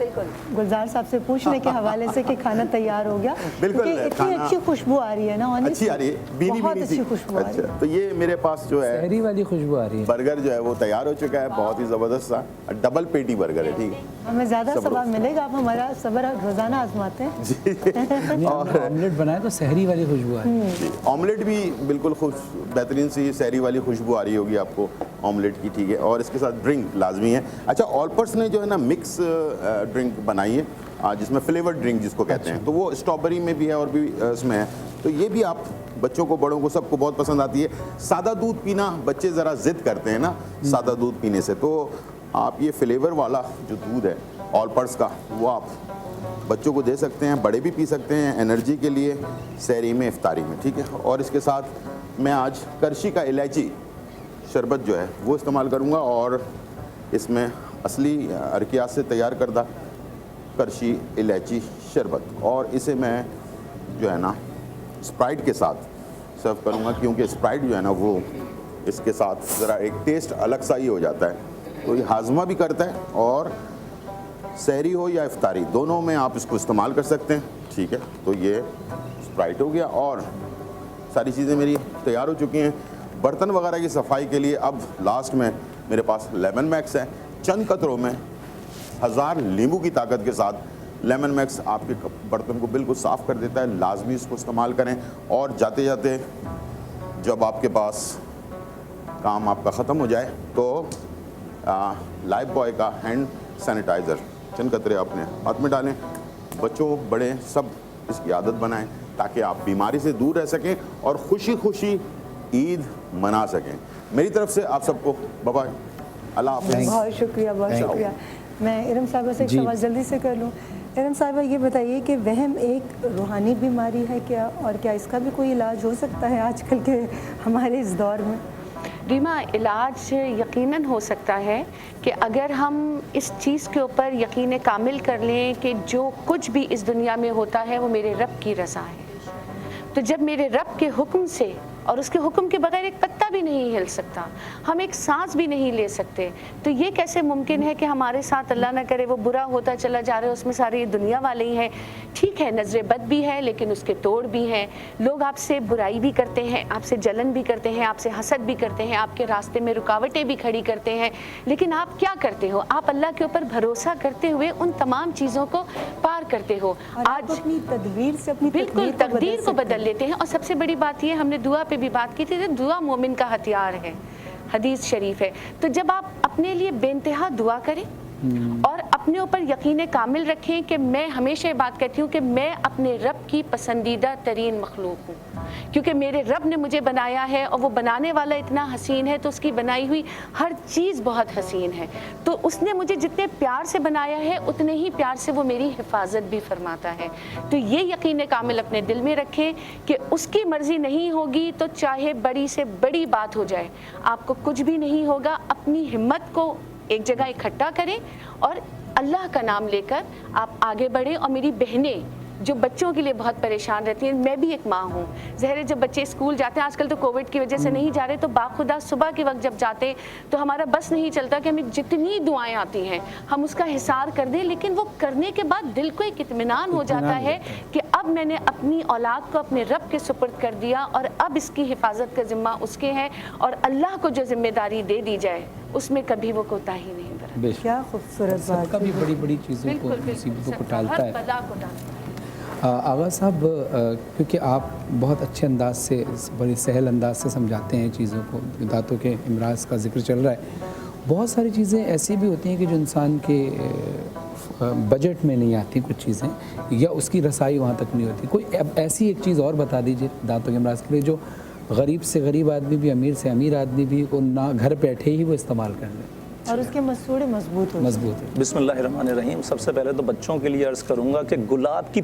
گلزار صاحب سے پوچھنے کے حوالے سے کہ کھانا تیار ہو گیا، بالکل اتنی اچھی خوشبو آ رہی ہے نا، اچھی آ رہی ہے، بینی بہت بینی اچھی سی خوشبو آ رہی ہے۔ تو یہ میرے پاس جو ہے شہری والی خوشبو آ رہی ہے، برگر جو ہے وہ تیار ہو چکا ہے، بہت ہی زبردست سا ڈبل پیٹی برگر ہے، ٹھیک ہے، ہمیں زیادہ ثواب ملے گا، آپ ہمارا صبر روزانہ آزماتے ہیں۔ اور آملیٹ بنائے تو شہری والی خوشبو آ رہی ہے، آملیٹ بھی بالکل بہترین سی شہری والی خوشبو آ رہی ہوگی آپ کو آملیٹ کی، ٹھیک ہے، اور اس کے ساتھ ڈرنک لازمی ہے۔ اچھا، آلپرس نے جو ہے نا مکس ڈرنک بنائی ہے جس میں فلیور ڈرنک جس کو کہتے ہیں، تو وہ اسٹرابری میں بھی ہے اور بھی اس میں ہے، تو یہ بھی آپ بچوں کو، بڑوں کو، سب کو بہت پسند آتی ہے۔ سادہ دودھ پینا بچے ذرا ضد کرتے ہیں نا سادہ دودھ پینے سے، تو آپ یہ فلیور والا جو دودھ ہے آلپرس کا، وہ آپ بچوں کو دے سکتے ہیں، بڑے بھی پی سکتے ہیں انرجی کے لیے، سحری میں، افطاری میں، ٹھیک ہے۔ اور اس کے ساتھ میں آج کرشی کا الائچی شربت جو ہے وہ استعمال کروں گا، اور اس میں اصلی ارکیات سے تیار کردہ کرشی الائچی شربت، اور اسے میں جو ہے نا اسپرائٹ کے ساتھ سرو کروں گا، کیونکہ اسپرائٹ جو ہے نا وہ اس کے ساتھ ذرا ایک ٹیسٹ الگ سا ہی ہو جاتا ہے، تو یہ ہاضمہ بھی کرتا ہے، اور سحری ہو یا افطاری دونوں میں آپ اس کو استعمال کر سکتے ہیں، ٹھیک ہے۔ تو یہ اسپرائٹ ہو گیا، اور ساری چیزیں میری تیار ہو چکی ہیں۔ برتن وغیرہ کی صفائی کے لیے اب لاسٹ میں میرے پاس لیمن میکس ہے، چند قطروں میں 1000 لیمبو کی طاقت کے ساتھ لیمن میکس آپ کے برتن کو بالکل صاف کر دیتا ہے، لازمی اس کو استعمال کریں۔ اور جاتے جاتے جب آپ کے پاس کام آپ کا ختم ہو جائے تو لائف بوائے کا ہینڈ سینیٹائزر چند قطرے اپنے ہاتھ میں ڈالیں، بچوں بڑے سب اس کی عادت بنائیں تاکہ آپ بیماری سے دور رہ سکیں اور خوشی خوشی عید منا سکیں۔ میری طرف سے آپ سب کو بابا، اللہ حافظ۔ بہت شکریہ، بہت شکریہ۔ میں ارم صاحبہ سے ایک سوال جلدی سے کر لوں۔ ارم صاحبہ یہ بتائیے کہ وہم ایک روحانی بیماری ہے کیا، اور کیا اس کا بھی کوئی علاج ہو سکتا ہے آج کل کے ہمارے اس دور میں؟ ریما، علاج یقیناً ہو سکتا ہے کہ اگر ہم اس چیز کے اوپر یقین کامل کر لیں کہ جو کچھ بھی اس دنیا میں ہوتا ہے وہ میرے رب کی رضا ہے، تو جب میرے رب کے حکم سے اور اس کے حکم کے بغیر ایک پتا بھی نہیں ہل سکتا، ہم ایک سانس بھی نہیں لے سکتے، تو یہ کیسے ممکن ہے کہ ہمارے ساتھ اللہ نہ کرے وہ برا ہوتا چلا جا رہا ہے، اس میں ساری دنیا والے ہی ہیں۔ ٹھیک ہے، نظر بد بھی ہے لیکن اس کے توڑ بھی ہیں، لوگ آپ سے برائی بھی کرتے ہیں، آپ سے جلن بھی کرتے ہیں، آپ سے حسد بھی کرتے ہیں، آپ کے راستے میں رکاوٹیں بھی کھڑی کرتے ہیں، لیکن آپ کیا کرتے ہو؟ آپ اللہ کے اوپر بھروسہ کرتے ہوئے ان تمام چیزوں کو پار کرتے ہو۔ آج اپنی تدبیر سے اپنی بالکل تقدیر کو بدل لیتے ہیں۔ اور سب سے بڑی بات یہ، ہم نے دعا پہ بھی بات کی تھی، دعا مومن کا ہتھیار ہے، حدیث شریف ہے۔ تو جب آپ اپنے لیے بے انتہا دعا کریں، اور اپنے اوپر یقین کامل رکھیں کہ میں ہمیشہ یہ بات کہتی ہوں کہ میں اپنے رب کی پسندیدہ ترین مخلوق ہوں، کیونکہ میرے رب نے مجھے بنایا ہے اور وہ بنانے والا اتنا حسین ہے تو اس کی بنائی ہوئی ہر چیز بہت حسین ہے، تو اس نے مجھے جتنے پیار سے بنایا ہے اتنے ہی پیار سے وہ میری حفاظت بھی فرماتا ہے۔ تو یہ یقین کامل اپنے دل میں رکھیں کہ اس کی مرضی نہیں ہوگی تو چاہے بڑی سے بڑی بات ہو جائے آپ کو کچھ بھی نہیں ہوگا۔ اپنی ہمت کو ایک جگہ اکٹھا کریں اور اللہ کا نام لے کر آپ آگے بڑھیں۔ اور میری بہنیں جو بچوں کے لیے بہت پریشان رہتی ہیں، میں بھی ایک ماں ہوں، ظاہر ہے جب بچے اسکول جاتے ہیں، آج کل تو کووڈ کی وجہ سے نہیں جا رہے، تو باخدا صبح کے وقت جب جاتے تو ہمارا بس نہیں چلتا کہ ہمیں جتنی دعائیں آتی ہیں ہم اس کا حصار کر دیں، لیکن وہ کرنے کے بعد دل کو ایک اطمینان ہو جاتا ہے کہ اب میں نے اپنی اولاد کو اپنے رب کے سپرد کر دیا اور اب اس کی حفاظت کا ذمہ اس کے ہے، اور اللہ کو جو ذمہ داری دے دی جائے اس میں کبھی وہ کوتاہی نہیں برتے۔ کیا خوبصورت بات کبھی بڑی بڑی چیزوں کو، مصیبتوں کو ٹالتا ہے۔ ہر بلا کو ٹالتا ہے۔ آغا صاحب، کیونکہ آپ بہت اچھے انداز سے، بڑی سہل انداز سے سمجھاتے ہیں چیزوں کو، دانتوں کے امراض کا ذکر چل رہا ہے، بہت ساری چیزیں ایسی بھی ہوتی ہیں کہ جو انسان کے بجٹ میں نہیں آتی، کچھ چیزیں یا اس کی رسائی وہاں تک نہیں ہوتی۔ کوئی ایسی ایک چیز اور بتا دیجئے دانتوں کے امراض کے لیے جو غریب سے غریب آدمی بھی، امیر سے امیر آدمی بھی کو نہ گھر بیٹھے ہی وہ استعمال کر لیں اور اس کے مسوڑے مضبوط ہو۔ مضبوط ہے۔ بسم اللہ الرحمن الرحیم۔ سب سے پہلے تو بچوں کے لیے عرض کروں گا کہ گلاب کی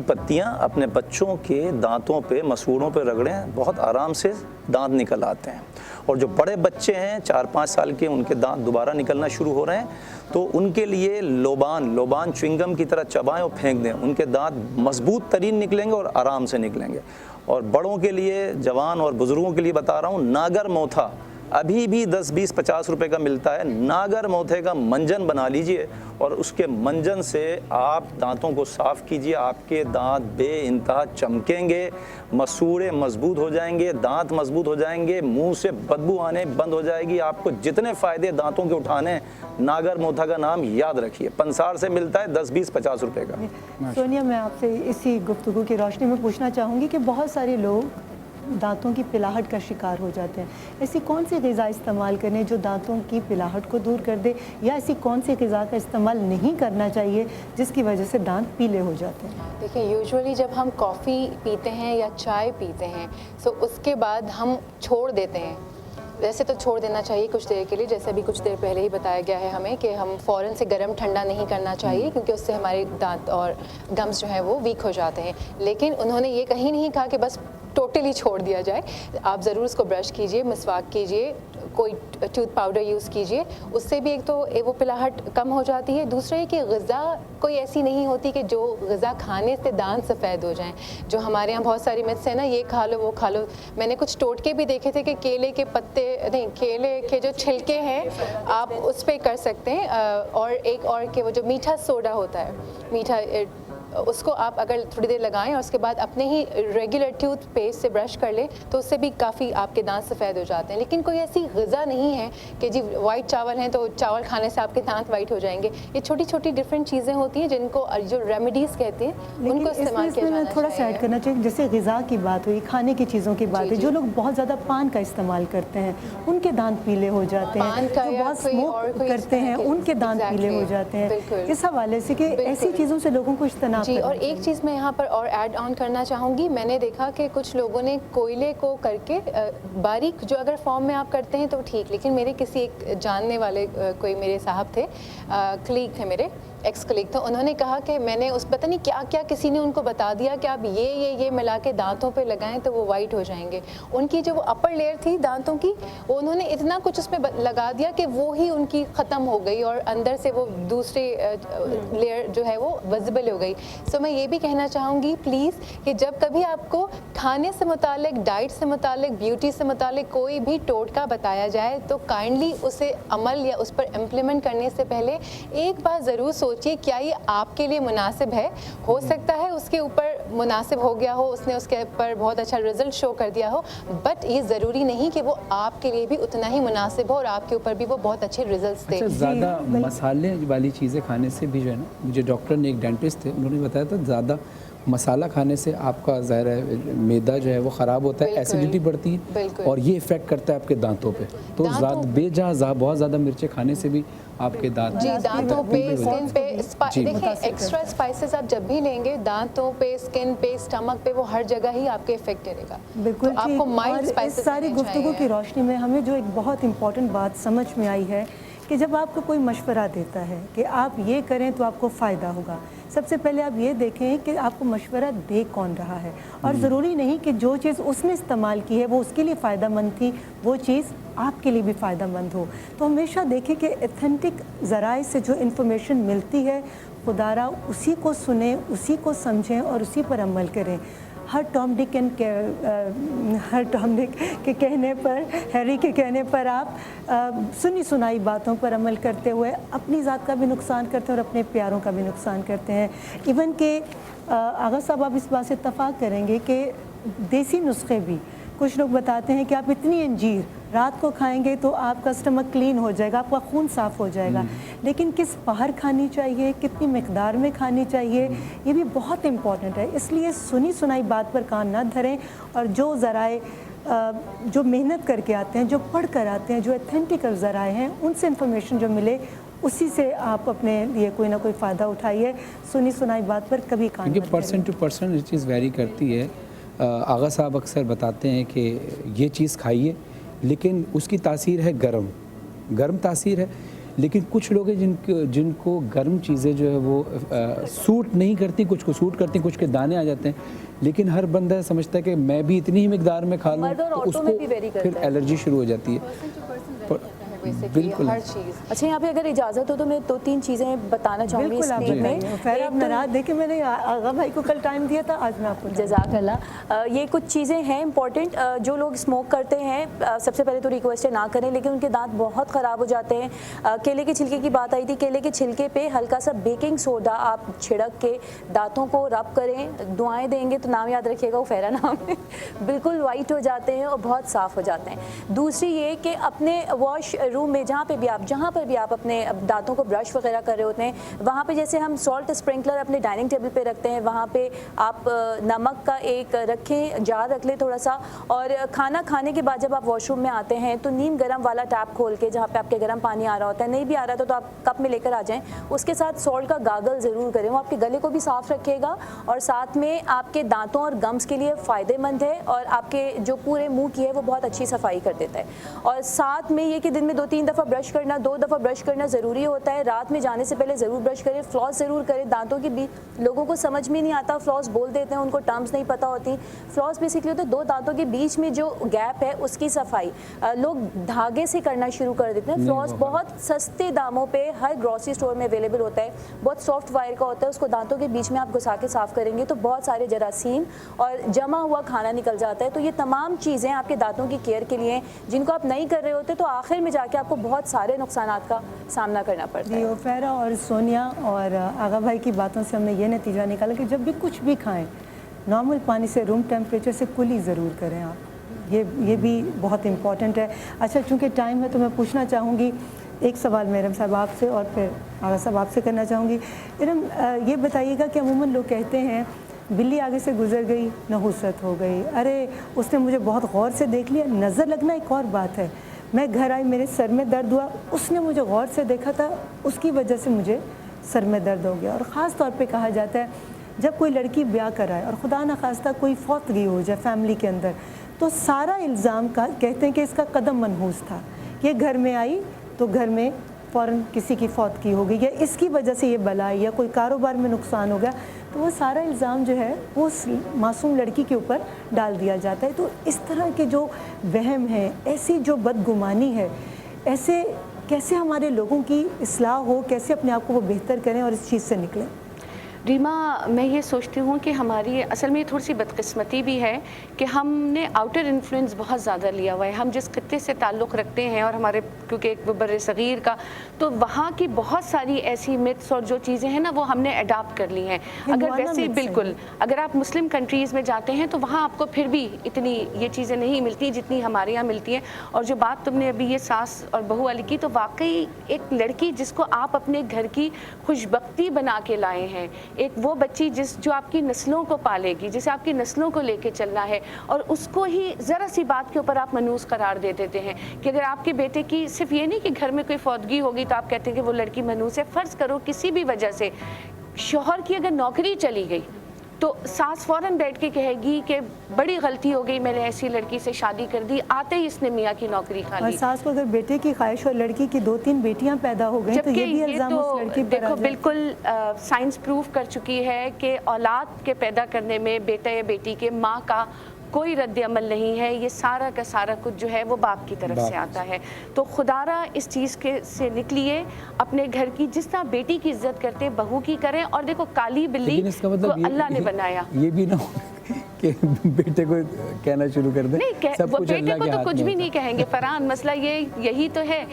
پتیاں اپنے بچوں کے دانتوں پہ، مسوڑوں پہ رگڑیں، بہت آرام سے دانت نکل آتے ہیں۔ اور جو بڑے بچے ہیں 4-5 سال کے، ان کے دانت دوبارہ نکلنا شروع ہو رہے ہیں، تو ان کے لیے لوبان چوئنگم کی طرح چبائیں اور پھینک دیں، ان کے دانت مضبوط ترین نکلیں گے اور آرام سے نکلیں گے۔ اور بڑوں کے لیے، جوان اور بزرگوں کے لیے بتا رہا ہوں، ناگر موتھا ابھی بھی 10, 20, 50 روپے کا ملتا ہے، ناگر موتھے کا منجن بنا لیجئے اور اس کے منجن سے آپ دانتوں کو صاف کیجئے، آپ کے دانت بے انتہا چمکیں گے، مسوڑے مضبوط ہو جائیں گے، دانت مضبوط ہو جائیں گے، منہ سے بدبو آنے بند ہو جائے گی۔ آپ کو جتنے فائدے دانتوں کے اٹھانے ہیں، ناگر موتھا کا نام یاد رکھیے، پنسار سے ملتا ہے 10, 20, 50 روپے کا۔ سونیا، میں آپ سے اسی گفتگو کی روشنی میں پوچھنا چاہوں گی کہ بہت سارے لوگ دانتوں کی پلاہٹ کا شکار ہو جاتے ہیں، ایسی کون سی غذا استعمال کریں جو دانتوں کی پلاہٹ کو دور کر دے، یا ایسی کون سی غذا کا استعمال نہیں کرنا چاہیے جس کی وجہ سے دانت پیلے ہو جاتے ہیں؟ دیکھیں، یوزولی جب ہم کافی پیتے ہیں یا چائے پیتے ہیں تو اس کے بعد ہم چھوڑ دیتے ہیں۔ ویسے تو چھوڑ دینا چاہیے کچھ دیر کے لیے، جیسے ابھی کچھ دیر پہلے ہی بتایا گیا ہے ہمیں کہ ہم فوراً سے گرم ٹھنڈا نہیں کرنا چاہیے، کیونکہ اس سے ہمارے دانت اور گمز جو ہیں وہ ویک ہو جاتے ہیں۔ لیکن انہوں نے یہ کہیں نہیں کہا کہ بس ٹوٹلی چھوڑ دیا جائے، آپ ضرور اس کو برش کیجئے، مسواک کیجئے، کوئی ٹوتھ پاؤڈر یوز کیجئے، اس سے بھی ایک تو وہ پلاہٹ کم ہو جاتی ہے۔ دوسرا یہ کہ غذا کوئی ایسی نہیں ہوتی کہ جو غذا کھانے سے دانت سفید ہو جائیں۔ جو ہمارے یہاں بہت ساری متس ہیں نا، یہ کھا لو وہ کھا لو، میں نے کچھ ٹوٹکے بھی دیکھے تھے کہ کیلے کے پتے نہیں، کیلے کے جو چھلکے ہیں آپ اس پہ کر سکتے ہیں، اور ایک اور کہ وہ جو میٹھا سوڈا ہوتا ہے، میٹھا، اس کو آپ اگر تھوڑی دیر لگائیں اور اس کے بعد اپنے ہی ریگولر ٹوتھ پیسٹ سے برش کر لیں تو اس سے بھی کافی آپ کے دانت سفید ہو جاتے ہیں۔ لیکن کوئی ایسی غذا نہیں ہے کہ جی وائٹ چاول ہیں تو چاول کھانے سے آپ کے دانت وائٹ ہو جائیں گے۔ یہ چھوٹی چھوٹی ڈفرینٹ چیزیں ہوتی ہیں جن کو جو ریمیڈیز کہتے ہیں ان کو استعمال کیا جانا چاہیے۔ تھوڑا سا ایڈ کرنا چاہیے، جیسے غذا کی بات ہوئی، کھانے کی چیزوں کی بات ہے، جو لوگ بہت زیادہ پان کا استعمال کرتے ہیں ان کے دانت پیلے ہو جاتے ہیں، جو بہت اسموک کرتے ہیں ان کے دانت پیلے ہو جاتے ہیں۔ اس حوالے سے کہ ایسی چیزوں سے لوگوں کو اجتناب کرنا چاہیے۔ اور ایک چیز میں یہاں پر اور ایڈ آن کرنا چاہوں گی، میں نے دیکھا کہ کچھ لوگوں نے کوئلے کو کر کے باریک، جو اگر فارم میں آپ کرتے ہیں تو ٹھیک، لیکن میرے کسی ایک جاننے والے کوئی میرے صاحب تھے، کلیگ تھے میرے، ایکس کلیگ تھا، انہوں نے کہا کہ میں نے اس پتہ نہیں کیا کیا کسی نے ان کو بتا دیا کہ آپ یہ ملا کے دانتوں پہ لگائیں تو وہ وائٹ ہو جائیں گے۔ ان کی جو وہ اپر لیئر تھی دانتوں کی، وہ انہوں نے اتنا کچھ اس میں لگا دیا کہ وہ ہی ان کی ختم ہو گئی اور اندر سے وہ دوسری لیئر جو ہے وہ ویزیبل ہو گئی۔ سو میں یہ بھی کہنا چاہوں گی پلیز کہ جب کبھی آپ کو کھانے سے متعلق، ڈائٹ سے متعلق، بیوٹی سے متعلق کوئی بھی ٹوٹکا بتایا جائے تو کائنڈلی اسے عمل یا اس پر امپلیمنٹ کرنے سے پہلے ایک بات ضرور سوچئے، کیا یہ آپ کے لیے مناسب ہے؟ ہو سکتا ہے اس کے اوپر مناسب ہو گیا ہو، اس نے اس کے اوپر بہت اچھا رزلٹ شو کر دیا ہو، بٹ یہ ضروری نہیں کہ وہ آپ کے لیے بھی اتنا ہی مناسب ہو اور آپ کے اوپر بھی وہ بہت اچھے ریزلٹس دے۔ زیادہ مسالے والی چیزیں کھانے سے بھی جو ہے نا، مجھے ڈاکٹر نے، ایک ڈینٹسٹ تھے، انہوں نے بتایا تھا زیادہ मसाला खाने से आपका ज़ाहिर है मैदा जो है वो ख़राब होता है, बिल्कुल, एसिडिटी बढ़ती है बिल्कुल। और ये इफ़ेक्ट करता है आपके दांतों पे। तो बेजा बहुत ज़्यादा मिर्चें खाने से भी आपके दांत जी दांतों पे, स्किन पे जी। देखिए एक्स्ट्रा स्पाइसेस आप जब भी लेंगे दांतों पे, स्किन पे, स्टमक पे, वो हर जगह ही आपके इफेक्ट करेगा। बिल्कुल तो आपको माइल्ड और इस स्पाइसेस सारी गुफ्तगू की रोशनी में हमें जो एक बहुत इम्पॉर्टेंट बात समझ में आई है कि जब आपको कोई मशवरा देता है कि आप ये करें तो आपको फ़ायदा होगा, सबसे पहले आप ये देखें कि आपको मशवरा दे कौन रहा है। और ज़रूरी नहीं कि जो चीज़ उसने इस्तेमाल की है वो उसके लिए फ़ायदेमंद थी, वो चीज़ आपके लिए भी फ़ायदेमंद हो। तो हमेशा देखें कि एथेंटिक ज़राए से जो इन्फॉर्मेशन मिलती है खुदारा उसी को सुने, उसी को समझें और उसी पर अमल करें। हर टॉम डिक के कहने पर, हैरी के कहने पर आप सुनी सुनाई बातों पर अमल करते हुए अपनी ज़ात का भी नुकसान करते हैं और अपने प्यारों का भी नुकसान करते हैं। इवन कि आगा साहब आप इस बात से इत्तफाक करेंगे कि देसी नुस्खे भी कुछ लोग बताते हैं कि आप इतनी अंजीर रात को खाएंगे तो आपका स्टमक क्लीन हो जाएगा, आपका खून साफ़ हो जाएगा। लेकिन किस पहर खानी चाहिए, कितनी मिकदार में खानी चाहिए, ये भी बहुत इम्पॉर्टेंट है। इसलिए सुनी सुनाई बात पर कान ना धरें और जो ज़राए जो मेहनत करके आते हैं, जो पढ़ कर आते हैं, जो एथेंटिक ज़राए हैं, उनसे इन्फॉर्मेशन जो मिले उसी से आप अपने लिए कोई ना कोई फ़ायदा उठाइए। सुनी सुनाई बात पर कभी कान क्योंकि पर्सन टू पर्सन ये चीज़ वेरी करती है। आगा साहब अक्सर बताते हैं कि ये चीज़ खाइए, लेकिन उसकी तासीर है गर्म तासीर है। लेकिन कुछ लोग हैं जिनको गर्म चीज़ें जो है वो सूट नहीं करती, कुछ को सूट करती, कुछ के दाने आ जाते हैं। लेकिन हर बंदा समझता है कि मैं भी इतनी ही मिकदार में खा लूँ तो उसको फिर एलर्जी शुरू हो जाती है। बिल्कुल हर चीज़। अच्छा, यहाँ पे अगर इजाज़त हो तो मैं 2-3 चीज़ें बताना चाहूँगी इस लीड में। खैर आप नाराज़ देखिए, मैंने आगा भाई को कल टाइम दिया था, आज मैं आपको जज़ाकल्लाह। ये कुछ चीज़ें हैं इंपॉर्टेंट। जो लोग स्मोक करते हैं सबसे पहले तो रिक्वेस्ट है ना करें, लेकिन उनके दांत बहुत ख़राब हो जाते हैं। केले के छिलके की बात आई थी, केले के छिलके पे हल्का सा बेकिंग सोडा आप छिड़क के दांतों को रब करें। दुआएं देंगे तो नाम याद रखिएगा, उफेरा नाम है। बिल्कुल वाइट हो जाते हैं और बहुत साफ़ हो जाते हैं। दूसरी ये कि अपने वॉश रूम में जहाँ पर भी आप अपने दांतों को ब्रश वगैरह कर रहे होते हैं, वहाँ पे जैसे हम सॉल्ट स्प्रिंकलर अपने डाइनिंग टेबल पे रखते हैं, वहाँ पे आप नमक का एक रखें, जार रख लें थोड़ा सा। और खाना खाने के बाद जब आप वॉशरूम में आते हैं तो नीम गर्म वाला टैप खोल के, जहाँ पे आपके गर्म पानी आ रहा होता है, नहीं भी आ रहा तो आप कप में लेकर आ जाएँ। उसके साथ सॉल्ट का गागल ज़रूर करें, वो आपके गले को भी साफ़ रखेगा और साथ में आपके दांतों और गम्स के लिए फ़ायदेमंद है और आपके जो पूरे मुँह की है वो बहुत अच्छी सफाई कर देता है। और साथ में ये कि दिन में 2-3 दफ़ा ब्रश करना, 2 दफ़ा ब्रश करना ज़रूरी होता है। रात में जाने से पहले ज़रूर ब्रश करें। फ्लॉस ज़रूर करें। दांतों के बीच लोगों को समझ में नहीं आता, फ्लॉस बोल देते हैं, उनको टर्म्स नहीं पता होती। फ्लॉस बेसिकली होता है 2 दांतों के बीच में जो गैप है उसकी सफाई। लोग धागे से करना शुरू कर देते हैं। फ्लॉस बहुत सस्ते दामों पे हर ग्रॉसरी स्टोर में अवेलेबल होता है, बहुत सॉफ्ट वायर का होता है। उसको दांतों के बीच में आप घुसा के साफ़ करेंगे तो बहुत सारे जरासीम और जमा हुआ खाना निकल जाता है। तो ये तमाम चीज़ें आपके दांतों की केयर के लिए, जिनको आप नहीं कर रहे होते तो आखिर में जाके आपको बहुत सारे नुकसानात का सामना करना पड़ता है। उफेरा और सोनिया और आगा भाई की बातों से हमने ये नतीजा निकाला कि जब भी कुछ भी खाएं, नॉर्मल पानी से रूम टेम्परेचर से कुली ज़रूर करें आप। ये भी बहुत इम्पॉर्टेंट है। अच्छा, चूँकि टाइम है तो मैं पूछना चाहूँगी एक सवाल मेरम साहब आपसे और फिर आगा साहब आपसे करना चाहूँगी। इरम, ये बताइएगा कि अमूमन लोग कहते हैं बिल्ली आगे से गुजर गई, नहुसत हो गई, अरे उसने मुझे बहुत गौर से देख लिया। नज़र लगना एक और बात है। मैं घर आई, मेरे सर में दर्द हुआ, उसने मुझे गौर से देखा था, उसकी वजह से मुझे सर में दर्द हो गया। और ख़ास तौर पे कहा जाता है जब कोई लड़की ब्याह कराए और खुदा न खास्ता कोई फौतगी हो जाए फैमिली के अंदर, तो सारा इल्ज़ाम का कहते हैं कि इसका कदम मनहूस था। ये घर में आई तो घर में फ़ौरन किसी की फौतगी हो गई या इसकी वजह से ये बला या कोई कारोबार में नुकसान हो गया, तो वो सारा इल्ज़ाम जो है वो उस मासूम लड़की के ऊपर डाल दिया जाता है। तो इस तरह के जो वहम है, ऐसी जो बदगुमानी है, ऐसे कैसे हमारे लोगों की इस्लाह हो, कैसे अपने आप को वो बेहतर करें और इस चीज़ से निकलें? रीमा, मैं ये सोचती हूँ कि हमारी असल में थोड़ी सी बदकिस्मती भी है कि हमने आउटर इन्फ्लुएंस बहुत ज़्यादा लिया हुआ है। हम जिस खत्ते से ताल्लुक़ रखते हैं और हमारे क्योंकि एक बर्र सग़ीर का, तो वहाँ की बहुत सारी ऐसी मिथ्स और जो चीज़ें हैं ना वो हमने अडाप्ट कर ली हैं। अगर वैसे बिल्कुल अगर आप मुस्लिम कंट्रीज़ में जाते हैं तो वहाँ आपको फिर भी इतनी ये चीज़ें नहीं मिलती जितनी हमारे यहाँ मिलती हैं। और जो बात तुमने अभी ये सास और बहू वाली की, तो वाकई एक लड़की जिसको आप अपने घर की खुशबख्ती बना के लाए हैं ایک وہ بچی جو آپ کی نسلوں کو پالے گی، جسے آپ کی نسلوں کو لے کے چلنا ہے، اور اس کو ہی ذرا سی بات کے اوپر آپ منحوس قرار دے دیتے ہیں کہ اگر آپ کے بیٹے کی صرف یہ نہیں کہ گھر میں کوئی فوتگی ہوگی تو آپ کہتے ہیں کہ وہ لڑکی منحوس ہے. فرض کرو کسی بھی وجہ سے شوہر کی اگر نوکری چلی گئی تو ساس فوراً بیٹھ کے کہے گی کہ بڑی غلطی ہو گئی، میں نے ایسی لڑکی سے شادی کر دی، آتے ہی اس نے میاں کی نوکری کھا اور لی. ساس کو اگر بیٹے کی خواہش اور لڑکی کی 2-3 بیٹیاں پیدا ہو گئیں تو یہ بھی الزام اس لڑکی پر دیکھو بالکل سائنس پروف کر چکی ہے کہ اولاد کے پیدا کرنے میں بیٹا یا بیٹی کے ماں کا کوئی رد عمل نہیں ہے، یہ سارا کا سارا کچھ جو ہے وہ باپ کی طرف سے آتا ہے. تو خدا را اس چیز سے نکلیے، اپنے گھر کی جس طرح بیٹی کی عزت کرتے بہو کی کریں. اور دیکھو کالی بلی کو اللہ نے بنایا، یہ بھی نہ ہو کہ بیٹے کو کہنا شروع کر دیں نہیں، وہ بیٹے کو تو کچھ بھی نہیں کہیں گے فرحان. مسئلہ یہی تو ہے،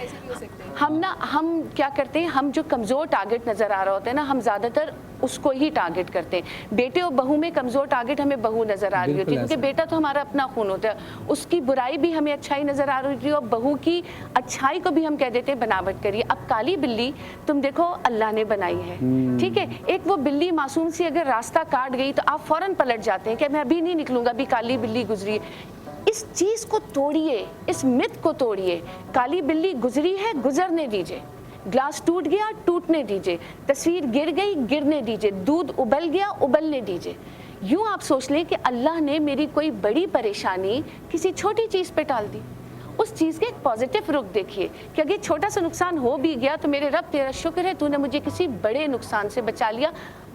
ہم کیا کرتے ہیں، ہم جو کمزور ٹارگٹ نظر آ رہا ہوتا ہے نا، ہم زیادہ تر اس کو ہی ٹارگٹ کرتے ہیں. بیٹے اور بہو میں کمزور ٹارگٹ ہمیں بہو نظر آ رہی ہوتی ہے، کیونکہ بیٹا تو ہمارا اپنا خون ہوتا ہے، اس کی برائی بھی ہمیں اچھائی نظر آ رہی ہوتی ہے، اور بہو کی اچھائی کو بھی ہم کہہ دیتے ہیں بناوٹ کریے. اب کالی بلی تم دیکھو اللہ نے بنائی ہے، ٹھیک ہے. ایک وہ بلی معصوم سی اگر راستہ کاٹ گئی تو آپ فوراً پلٹ جاتے ہیں کہ میں ابھی نہیں نکلوں گا، ابھی کالی بلی گزری ہے. اس چیز کو توڑیے، اس مت کو توڑیے. کالی بلی گزری ہے، گزرنے دیجیے. گلاس ٹوٹ گیا، ٹوٹنے دیجیے. تصویر گر گئی، گرنے دیجیے. دودھ ابل گیا، ابلنے دیجیے. یوں آپ سوچ لیں کہ اللہ نے میری کوئی بڑی پریشانی کسی چھوٹی چیز پہ ٹال دی. اس چیز کے ایک پازیٹیو رخ دیکھیے کہ اگر چھوٹا سا نقصان ہو بھی گیا تو میرے رب تیرا شکر ہے تو نے مجھے کسی بڑے نقصان سے بچا لیا.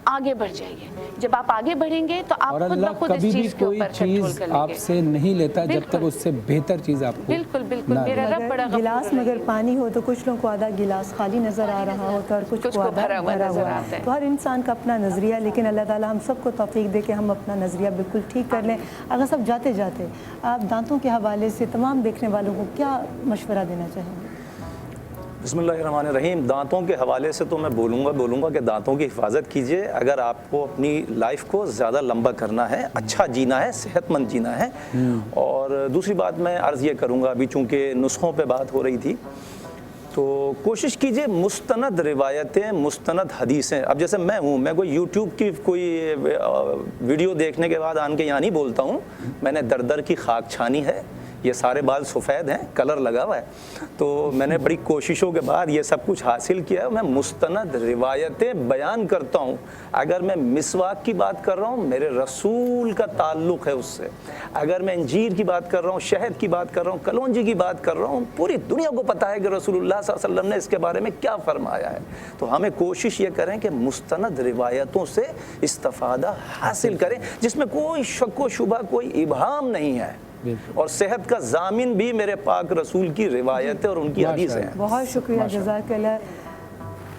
آگے بڑھ جائیے. جب آپ آگے بڑھیں گے تو آپ خود بخود اس چیز کے اوپر کنٹرول کر لیں گے. آپ سے نہیں لیتا جب تک اس سے بہتر چیز آپ کو. بالکل بالکل. میرا رب بڑا غفور گلاس میں اگر پانی ہو تو کچھ لوگوں کو آدھا گلاس خالی نظر آ رہا ہوتا ہے اور کچھ کو آدھا بھرا ہوا ہے. تو ہر انسان کا اپنا نظریہ، لیکن اللہ تعالیٰ ہم سب کو توفیق دے کہ ہم اپنا نظریہ بالکل ٹھیک کر لیں. اگر سب جاتے جاتے آپ دانتوں کے حوالے سے تمام دیکھنے والوں کو کیا مشورہ دینا چاہیں گے؟ بسم اللہ الرحمن الرحیم. دانتوں کے حوالے سے تو میں بولوں گا کہ دانتوں کی حفاظت کیجئے. اگر آپ کو اپنی لائف کو زیادہ لمبا کرنا ہے، اچھا جینا ہے، صحت مند جینا ہے. اور دوسری بات میں عرض یہ کروں گا، ابھی چونکہ نسخوں پہ بات ہو رہی تھی، تو کوشش کیجئے مستند روایتیں، مستند حدیثیں. اب جیسے میں کوئی یوٹیوب کی کوئی ویڈیو دیکھنے کے بعد آن کے یہاں نہیں بولتا ہوں میں نے در کی خاک چھانی ہے، یہ سارے بال سفید ہیں، کلر لگا ہوا ہے. تو میں نے بڑی کوششوں کے بعد یہ سب کچھ حاصل کیا ہے. میں مستند روایتیں بیان کرتا ہوں. اگر میں مسواک کی بات کر رہا ہوں، میرے رسول کا تعلق ہے اس سے. اگر میں انجیر کی بات کر رہا ہوں، شہد کی بات کر رہا ہوں، کلونجی کی بات کر رہا ہوں، پوری دنیا کو پتہ ہے کہ رسول اللہ صلی اللہ علیہ وسلم نے اس کے بارے میں کیا فرمایا ہے. تو ہمیں کوشش یہ کریں کہ مستند روایتوں سے استفادہ حاصل کریں جس میں کوئی شک و شبہ، کوئی ابہام نہیں ہے. اور صحت کا ضامن بھی میرے پاک رسول کی روایت اور ان کی حدیث ہیں. بہت شکریہ، جزاک اللہ.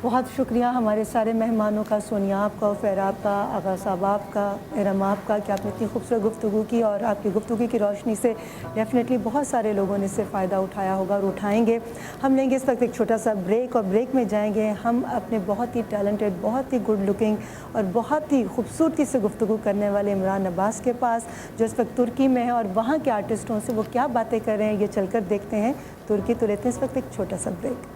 بہت شکریہ ہمارے سارے مہمانوں کا، سونیا آپ کا، فیراب کا، آغا صاحب آپ کا، ارم آپ کا، کہ آپ نے اتنی خوبصورت گفتگو کی. اور آپ کی گفتگو کی روشنی سے ڈیفینیٹلی بہت سارے لوگوں نے اس سے فائدہ اٹھایا ہوگا اور اٹھائیں گے. ہم لیں گے اس وقت ایک چھوٹا سا بریک، اور بریک میں جائیں گے ہم اپنے بہت ہی ٹیلنٹڈ، بہت ہی گڈ لکنگ اور بہت ہی خوبصورتی سے گفتگو کرنے والے عمران عباس کے پاس، جو اس وقت ترکی میں ہے، اور وہاں کے آرٹسٹوں سے وہ کیا باتیں کر رہے ہیں یہ چل کر دیکھتے ہیں. ترکی تو لیتے ہیں اس وقت ایک چھوٹا سا بریک.